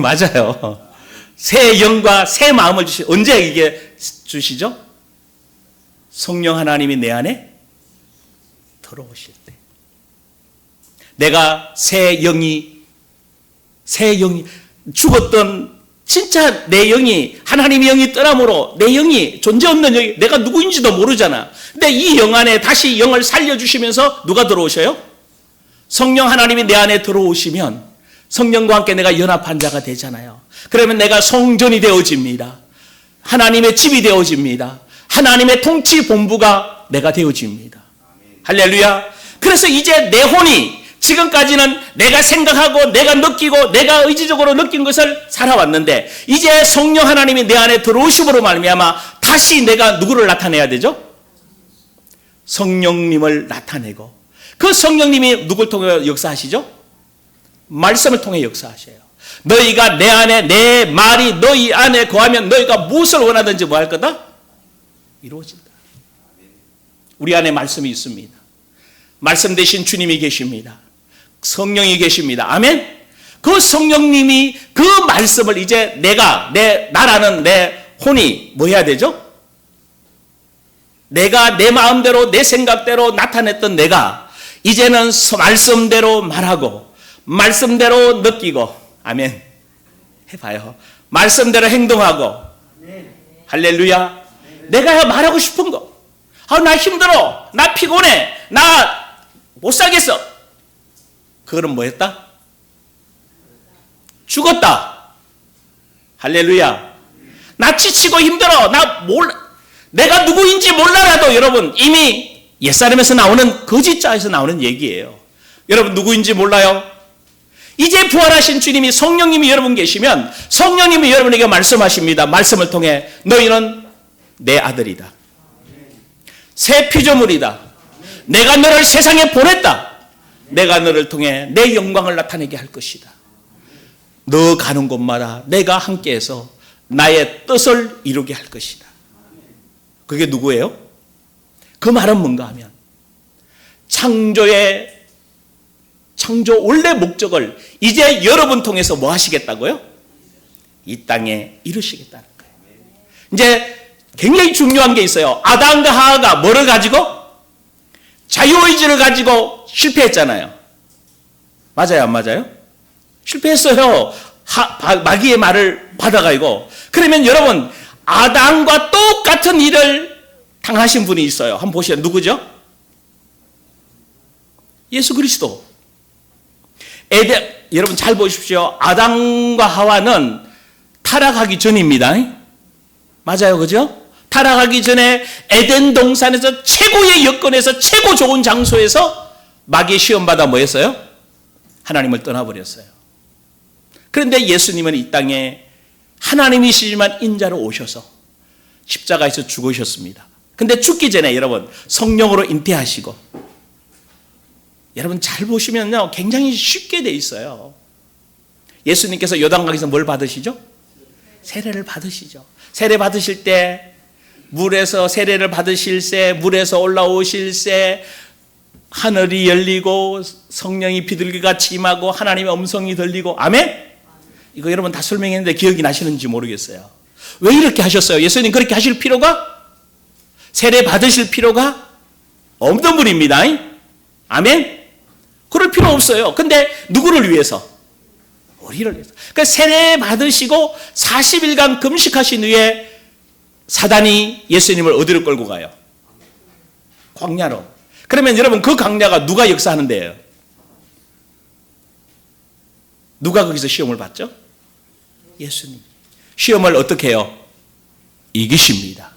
맞아요. 새 영과 새 마음을 언제 이게 주시죠? 성령 하나님이 내 안에 들어오실 때. 내가 새 영이 죽었던 진짜 내 영이 하나님의 영이 떠남으로 내 영이 존재 없는 영이 내가 누구인지도 모르잖아. 근데 이 영 안에 다시 영을 살려주시면서 누가 들어오셔요? 성령 하나님이 내 안에 들어오시면 성령과 함께 내가 연합한 자가 되잖아요. 그러면 내가 성전이 되어집니다. 하나님의 집이 되어집니다. 하나님의 통치 본부가 내가 되어집니다. 할렐루야. 그래서 이제 내 혼이 지금까지는 내가 생각하고 내가 느끼고 내가 의지적으로 느낀 것을 살아왔는데 이제 성령 하나님이 내 안에 들어오심으로 말미암아 다시 내가 누구를 나타내야 되죠? 성령님을 나타내고 그 성령님이 누굴 통해 역사하시죠? 말씀을 통해 역사하셔요. 너희가 내 안에 내 말이 너희 안에 거하면 너희가 무엇을 원하든지 뭐 할 거다? 이루어진다. 우리 안에 말씀이 있습니다. 말씀 대신 주님이 계십니다. 성령이 계십니다. 아멘. 그 성령님이 그 말씀을 이제 나라는 내 혼이 뭐 해야 되죠? 내가 내 마음대로 내 생각대로 나타냈던 내가 이제는 말씀대로 말하고 말씀대로 느끼고 아멘. 해봐요. 말씀대로 행동하고 할렐루야. 내가 말하고 싶은 거. 나 힘들어. 나 피곤해. 나 못 살겠어. 그거는 뭐 했다? 죽었다. 할렐루야. 나 지치고 힘들어. 내가 누구인지 몰라라도 여러분 이미 옛사람에서 나오는 거짓자에서 나오는 얘기예요. 여러분 누구인지 몰라요? 이제 부활하신 주님이 성령님이 여러분 계시면 성령님이 여러분에게 말씀하십니다. 말씀을 통해 너희는 내 아들이다. 새 피조물이다. 내가 너를 세상에 보냈다. 내가 너를 통해 내 영광을 나타내게 할 것이다. 너 가는 곳마다 내가 함께해서 나의 뜻을 이루게 할 것이다. 그게 누구예요? 그 말은 뭔가 하면 창조 원래 목적을 이제 여러분 통해서 뭐 하시겠다고요? 이 땅에 이루시겠다는 거예요. 이제 굉장히 중요한 게 있어요. 아담과 하와가 뭐를 가지고? 자유의지를 가지고 실패했잖아요. 맞아요, 안 맞아요? 실패했어요. 마귀의 말을 받아가지고. 그러면 여러분, 아담과 똑같은 일을 당하신 분이 있어요. 한번 보시죠. 누구죠? 예수 그리스도. 여러분 잘 보십시오. 아담과 하와는 타락하기 전입니다. 맞아요, 그죠? 타락하기 전에 에덴 동산에서 최고의 여건에서 최고 좋은 장소에서 마귀의 시험받아 뭐 했어요? 하나님을 떠나버렸어요. 그런데 예수님은 이 땅에 하나님이시지만 인자로 오셔서 십자가에서 죽으셨습니다. 근데 죽기 전에 여러분 성령으로 잉태하시고, 여러분 잘 보시면요 굉장히 쉽게 돼 있어요. 예수님께서 요단강에서 뭘 받으시죠? 세례를 받으시죠. 세례 받으실 때 물에서 세례를 받으실새, 물에서 올라오실새 하늘이 열리고 성령이 비둘기같이 임하고 하나님의 음성이 들리고, 아멘? 이거 여러분 다 설명했는데 기억이 나시는지 모르겠어요. 왜 이렇게 하셨어요? 예수님 그렇게 하실 필요가, 세례 받으실 필요가 없는 분입니다. 아멘? 그럴 필요 없어요. 근데 누구를 위해서? 우리를 위해서. 그러니까 세례 받으시고 40일간 금식하신 후에 사단이 예수님을 어디로 끌고 가요? 광야로. 그러면 여러분 그 광야가 누가 역사하는 데예요? 누가 거기서 시험을 받죠? 예수님. 시험을 어떻게 해요? 이기십니다.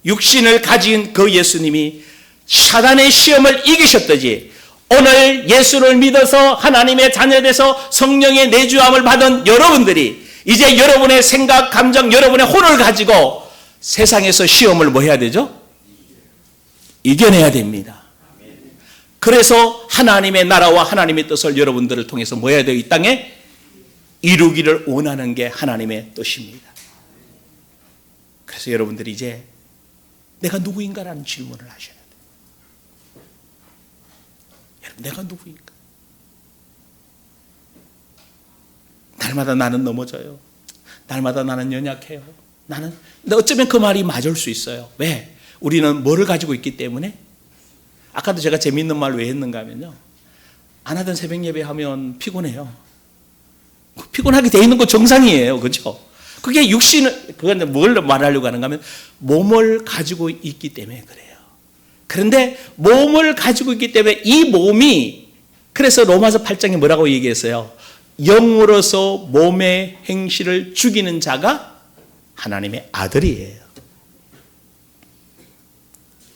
육신을 가진 그 예수님이 사단의 시험을 이기셨듯이 오늘 예수를 믿어서 하나님의 자녀돼서 성령의 내주함을 받은 여러분들이 이제 여러분의 생각, 감정, 여러분의 혼을 가지고 세상에서 시험을 뭐 해야 되죠? 이겨내야 됩니다. 그래서 하나님의 나라와 하나님의 뜻을 여러분들을 통해서 뭐 해야 돼요? 이 땅에 이루기를 원하는 게 하나님의 뜻입니다. 그래서 여러분들이 이제 내가 누구인가라는 질문을 하셔야 돼요. 여러분, 내가 누구인가? 날마다 나는 넘어져요. 날마다 나는 연약해요. 근데 어쩌면 그 말이 맞을 수 있어요. 왜? 우리는 뭐를 가지고 있기 때문에? 아까도 제가 재미있는 말 왜 했는가 하면요, 안 하던 새벽 예배 하면 피곤해요. 피곤하게 돼 있는 거 정상이에요. 그렇죠? 그게 그건 뭘 말하려고 하는가 하면 몸을 가지고 있기 때문에 그래요. 그런데 몸을 가지고 있기 때문에 이 몸이, 그래서 로마서 8장에 뭐라고 얘기했어요? 영으로서 몸의 행실을 죽이는 자가 하나님의 아들이에요.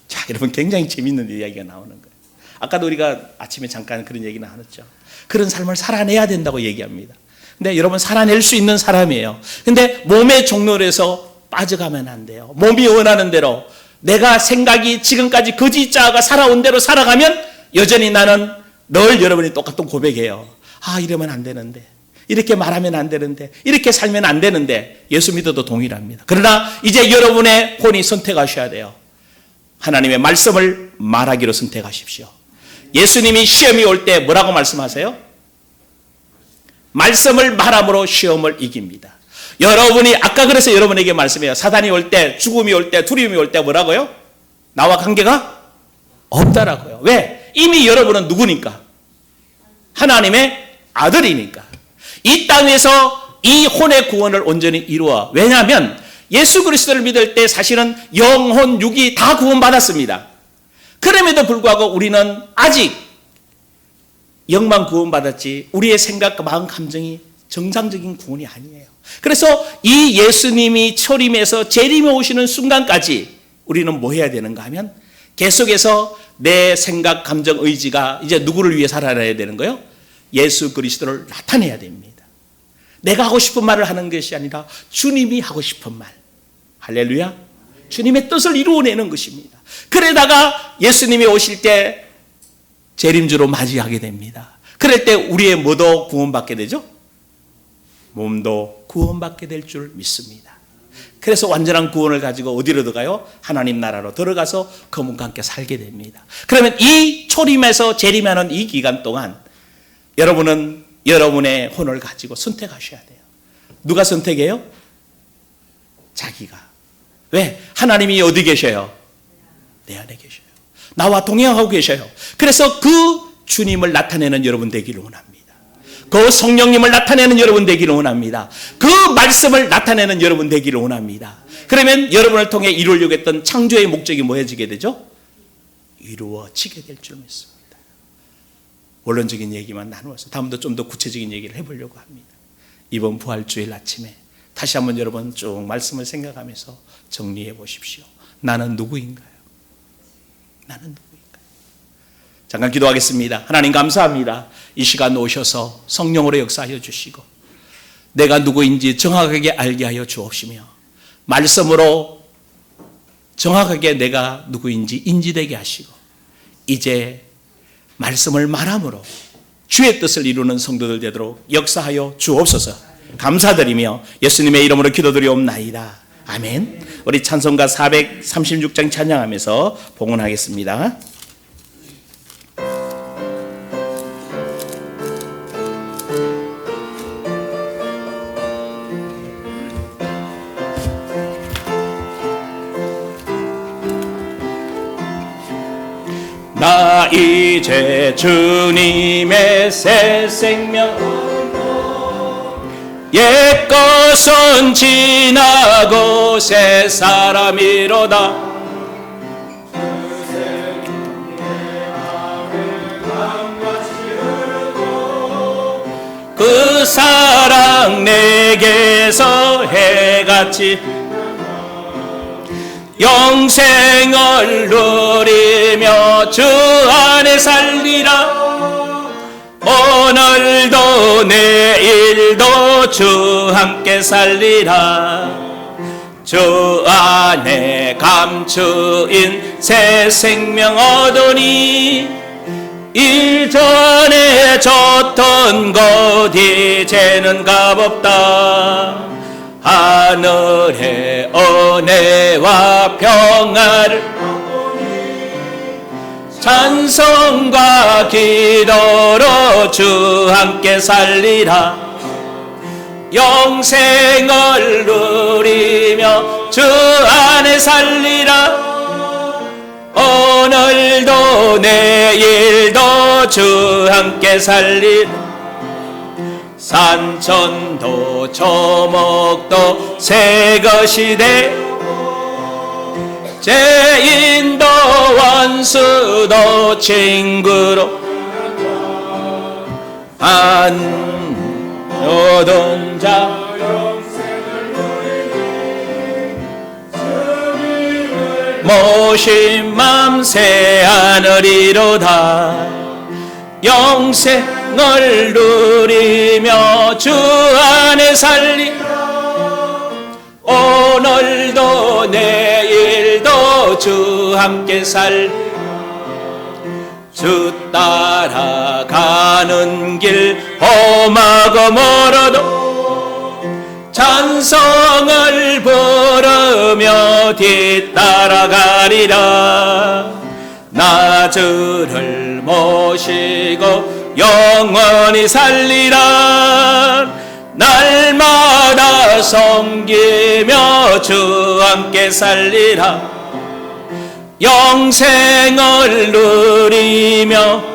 자, 여러분 굉장히 재밌는 이야기가 나오는 거예요. 아까도 우리가 아침에 잠깐 그런 얘기는 하셨죠. 그런 삶을 살아내야 된다고 얘기합니다. 근데 여러분 살아낼 수 있는 사람이에요. 근데 몸의 종로에서 빠져가면 안 돼요. 몸이 원하는 대로 내가 생각이 지금까지 거짓자가 살아온 대로 살아가면 여전히 나는 늘 여러분이 똑같은 고백해요. 아, 이러면 안 되는데, 이렇게 말하면 안 되는데, 이렇게 살면 안 되는데. 예수 믿어도 동일합니다. 그러나 이제 여러분의 혼이 선택하셔야 돼요. 하나님의 말씀을 말하기로 선택하십시오. 예수님이 시험이 올 때 뭐라고 말씀하세요? 말씀을 말함으로 시험을 이깁니다. 여러분이 아까 그래서 여러분에게 말씀해요. 사단이 올 때, 죽음이 올 때, 두려움이 올 때 뭐라고요? 나와 관계가 없다라고요. 왜? 이미 여러분은 누구니까? 하나님의 아들이니까. 이 땅에서 이 혼의 구원을 온전히 이루어. 왜냐하면 예수 그리스도를 믿을 때 사실은 영혼, 육이 다 구원받았습니다. 그럼에도 불구하고 우리는 아직 영만 구원받았지 우리의 생각과 마음, 감정이 정상적인 구원이 아니에요. 그래서 이 예수님이 초림에서 재림에 오시는 순간까지 우리는 뭐 해야 되는가 하면 계속해서 내 생각, 감정, 의지가 이제 누구를 위해 살아내야 되는 거예요? 예수 그리스도를 나타내야 됩니다. 내가 하고 싶은 말을 하는 것이 아니라 주님이 하고 싶은 말. 할렐루야. 주님의 뜻을 이루어내는 것입니다. 그러다가 예수님이 오실 때 재림주로 맞이하게 됩니다. 그럴 때 우리의 뭐도 구원받게 되죠? 몸도 구원받게 될 줄 믿습니다. 그래서 완전한 구원을 가지고 어디로 들어가요? 하나님 나라로 들어가서 그분과 함께 살게 됩니다. 그러면 이 초림에서 재림하는 이 기간 동안 여러분은 여러분의 혼을 가지고 선택하셔야 돼요. 누가 선택해요? 자기가. 왜? 하나님이 어디 계셔요? 내 안에 계셔요. 나와 동행하고 계셔요. 그래서 그 주님을 나타내는 여러분 되기를 원합니다. 그 성령님을 나타내는 여러분 되기를 원합니다. 그 말씀을 나타내는 여러분 되기를 원합니다. 그러면 여러분을 통해 이루려고 했던 창조의 목적이 뭐해지게 되죠? 이루어지게 될 줄 믿습니다. 원론적인 얘기만 나누어서 다음부터 좀 더 구체적인 얘기를 해보려고 합니다. 이번 부활주일 아침에 다시 한번 여러분 쭉 말씀을 생각하면서 정리해 보십시오. 나는 누구인가요? 나는 누구인가요? 잠깐 기도하겠습니다. 하나님 감사합니다. 이 시간 오셔서 성령으로 역사하여 주시고 내가 누구인지 정확하게 알게 하여 주옵시며 말씀으로 정확하게 내가 누구인지 인지되게 하시고 이제 말씀을 말함으로 주의 뜻을 이루는 성도들 되도록 역사하여 주옵소서. 감사드리며 예수님의 이름으로 기도드리옵나이다. 아멘. 우리 찬송가 436장 찬양하면서 봉헌하겠습니다. 나 이제 주님의 새 생명 옛것은 지나고 새 사람이로다. 그 사랑 내게서 해같이 영생을 누리며 주 안에 살리라. 오늘도 내일도 주 함께 살리라. 주 안에 감추인 새 생명 얻으니 일전에 줬던 것 이제는 값없다. 하늘의 은혜와 평화를 찬송과 기도로 주 함께 살리라. 영생을 누리며 주 안에 살리라. 오늘도 내일도 주 함께 살리라. 산천도 초목도 새 것이 돼 죄인도 원수도 친구로 안 얻은 자 모신 맘 새 하늘이로다. 영생을 누리며 주 안에 살리라. 오늘도 내일도 주 함께 살리라. 주 따라가는 길 험하고 멀어도 찬송을 부르며 뒤따라가리라. 나 주를 모시고 영원히 살리라. 날마다 섬기며 주 함께 살리라. 영생을 누리며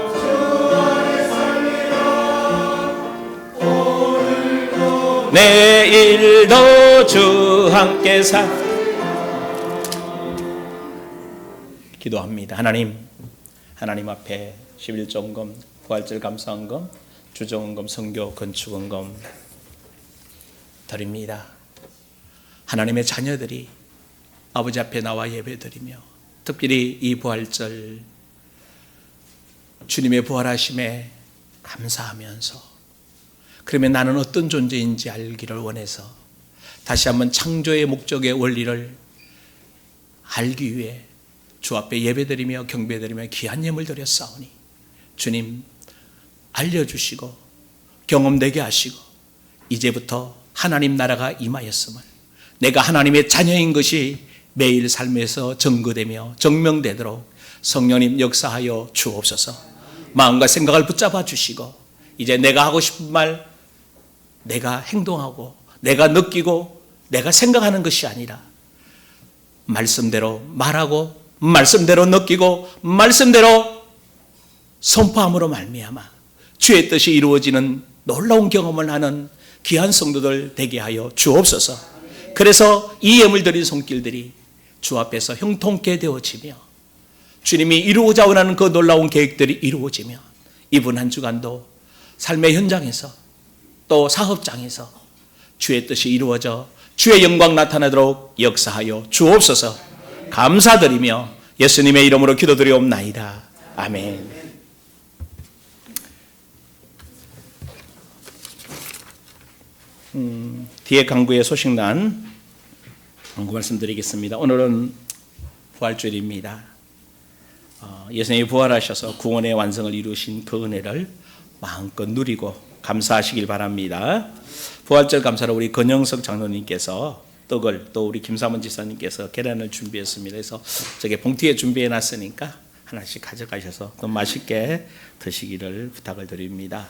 내일도 주 함께 살리라. 기도합니다. 하나님 앞에 11조헌금, 부활절 감사헌금, 주정헌금, 선교 건축헌금 드립니다. 하나님의 자녀들이 아버지 앞에 나와 예배드리며 특별히 이 부활절 주님의 부활하심에 감사하면서 그러면 나는 어떤 존재인지 알기를 원해서 다시 한번 창조의 목적의 원리를 알기 위해 주 앞에 예배드리며 경배드리며 귀한 예물 드렸사오니 주님 알려주시고 경험되게 하시고 이제부터 하나님 나라가 임하였음을 내가 하나님의 자녀인 것이 매일 삶에서 증거되며 증명되도록 성령님 역사하여 주옵소서. 마음과 생각을 붙잡아 주시고 이제 내가 하고 싶은 말 내가 행동하고 내가 느끼고 내가 생각하는 것이 아니라 말씀대로 말하고 말씀대로 느끼고 말씀대로 선포함으로 말미암아 주의 뜻이 이루어지는 놀라운 경험을 하는 귀한 성도들 되게 하여 주옵소서. 그래서 이 예물 드린 손길들이 주 앞에서 형통케 되어지며 주님이 이루고자 원하는 그 놀라운 계획들이 이루어지며 이번 한 주간도 삶의 현장에서 또 사업장에서 주의 뜻이 이루어져 주의 영광 나타나도록 역사하여 주옵소서. 감사드리며 예수님의 이름으로 기도드리옵나이다. 아멘. 뒤에 강구의 소식란 강구 말씀드리겠습니다. 오늘은 부활주일입니다. 예수님이 부활하셔서 구원의 완성을 이루신 그 은혜를 마음껏 누리고 감사하시길 바랍니다. 부활절 감사로 우리 권영석 장로님께서 떡을, 또 우리 김사문 지사님께서 계란을 준비했습니다. 그래서 저게 봉투에 준비해 놨으니까 하나씩 가져가셔서 또 맛있게 드시기를 부탁을 드립니다.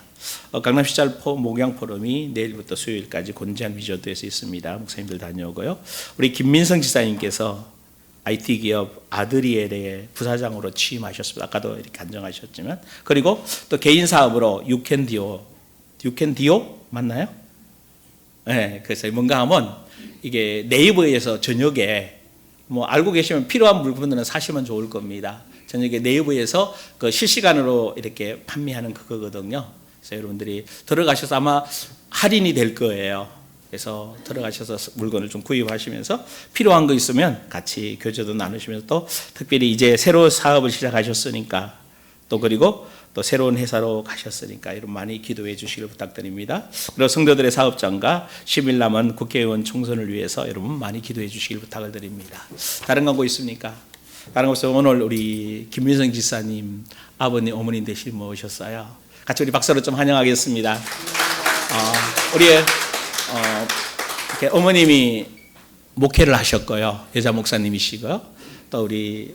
강남시찰 목양 포럼이 내일부터 수요일까지 곤지암 리조트에서 있습니다. 목사님들 다녀오고요. 우리 김민성 지사님께서 IT 기업 아드리엘의 부사장으로 취임하셨습니다. 아까도 이렇게 간증하셨지만, 그리고 또 개인 사업으로 유캔디오 맞나요? 네, 그래서 뭔가 하면 이게 네이버에서 저녁에 뭐 알고 계시면 필요한 물건들은 사시면 좋을 겁니다. 저녁에 네이버에서 그 실시간으로 이렇게 판매하는 그거거든요. 그래서 여러분들이 들어가셔서 아마 할인이 될 거예요. 그래서 들어가셔서 물건을 좀 구입하시면서 필요한 거 있으면 같이 교제도 나누시면서, 또 특별히 이제 새로 사업을 시작하셨으니까, 또 그리고 또 새로운 회사로 가셨으니까 여러분 많이 기도해 주시길 부탁드립니다. 그리고 성도들의 사업장과 10일 남은 국회의원 총선을 위해서 여러분 많이 기도해 주시길 부탁을 드립니다. 다른 광고 있습니까? 다른 거 없으면 오늘 우리 김민성 지사님 아버님 어머님 대신 모셨어요. 같이 우리 박수로 좀 환영하겠습니다. 우리 이렇게 어머님이 목회를 하셨고요, 여자 목사님이시고요, 또 우리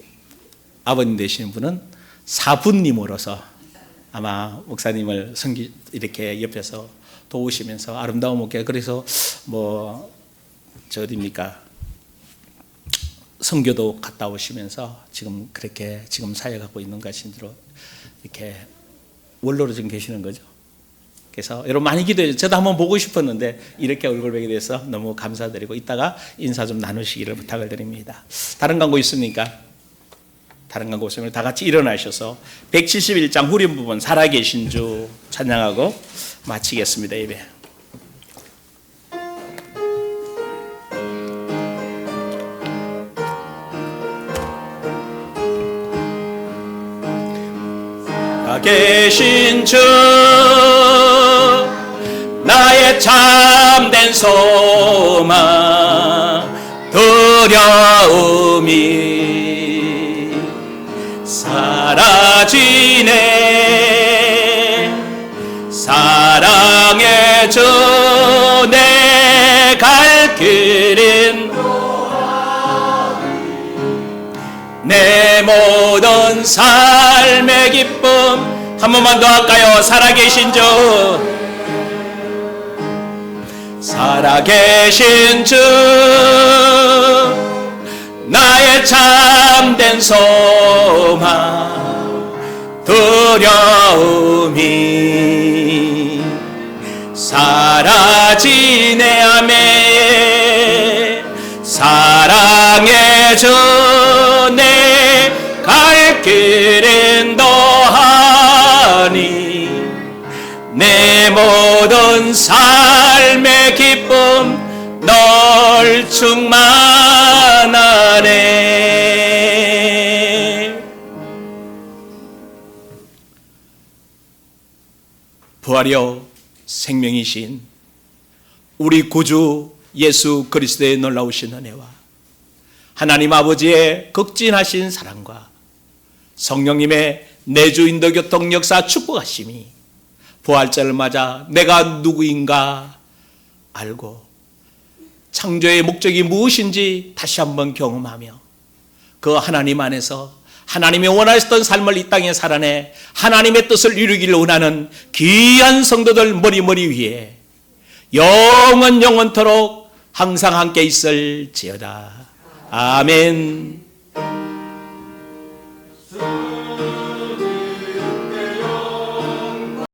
아버님 되시는 분은 사부님으로서 아마 목사님을 이렇게 옆에서 도우시면서 아름다운 목회, 그래서 어디입니까? 선교도 갔다 오시면서 지금 그렇게 지금 사역하고 있는 것인지로 이렇게 원로로 지금 계시는 거죠. 그래서 여러분 많이 기도해 주세요. 저도 한번 보고 싶었는데 이렇게 얼굴 뵈게 돼서 너무 감사드리고, 이따가 인사 좀 나누시기를 부탁을 드립니다. 다른 광고 있습니까? 다른 광고 없으면 다 같이 일어나셔서 171장 후렴 부분 살아계신 주 찬양하고 마치겠습니다. 예배. 살아계신 주 나의 참된 소망 두려움이 사라지네. 사랑의 주 내 갈 길은 내 모든 삶의 기쁨. 한 번만 더 할까요? 살아계신 주, 살아계신 주 나의 참된 소망 두려움이 사라지네. 아멘. 사랑의 주 내 갈 길은 더하니 내 모든 삶의 기쁨 널 충만하네. 부활이요 생명이신 우리 구주 예수 그리스도의 놀라우신 은혜와 하나님 아버지의 극진하신 사랑과 성령님의 내주 인도 교통 역사 축복하심이 부활절을 맞아 내가 누구인가 알고 창조의 목적이 무엇인지 다시 한번 경험하며 그 하나님 안에서 하나님이 원하셨던 삶을 이 땅에 살아내 하나님의 뜻을 이루기를 원하는 귀한 성도들 머리 위에 영원토록 항상 함께 있을지어다. 아멘.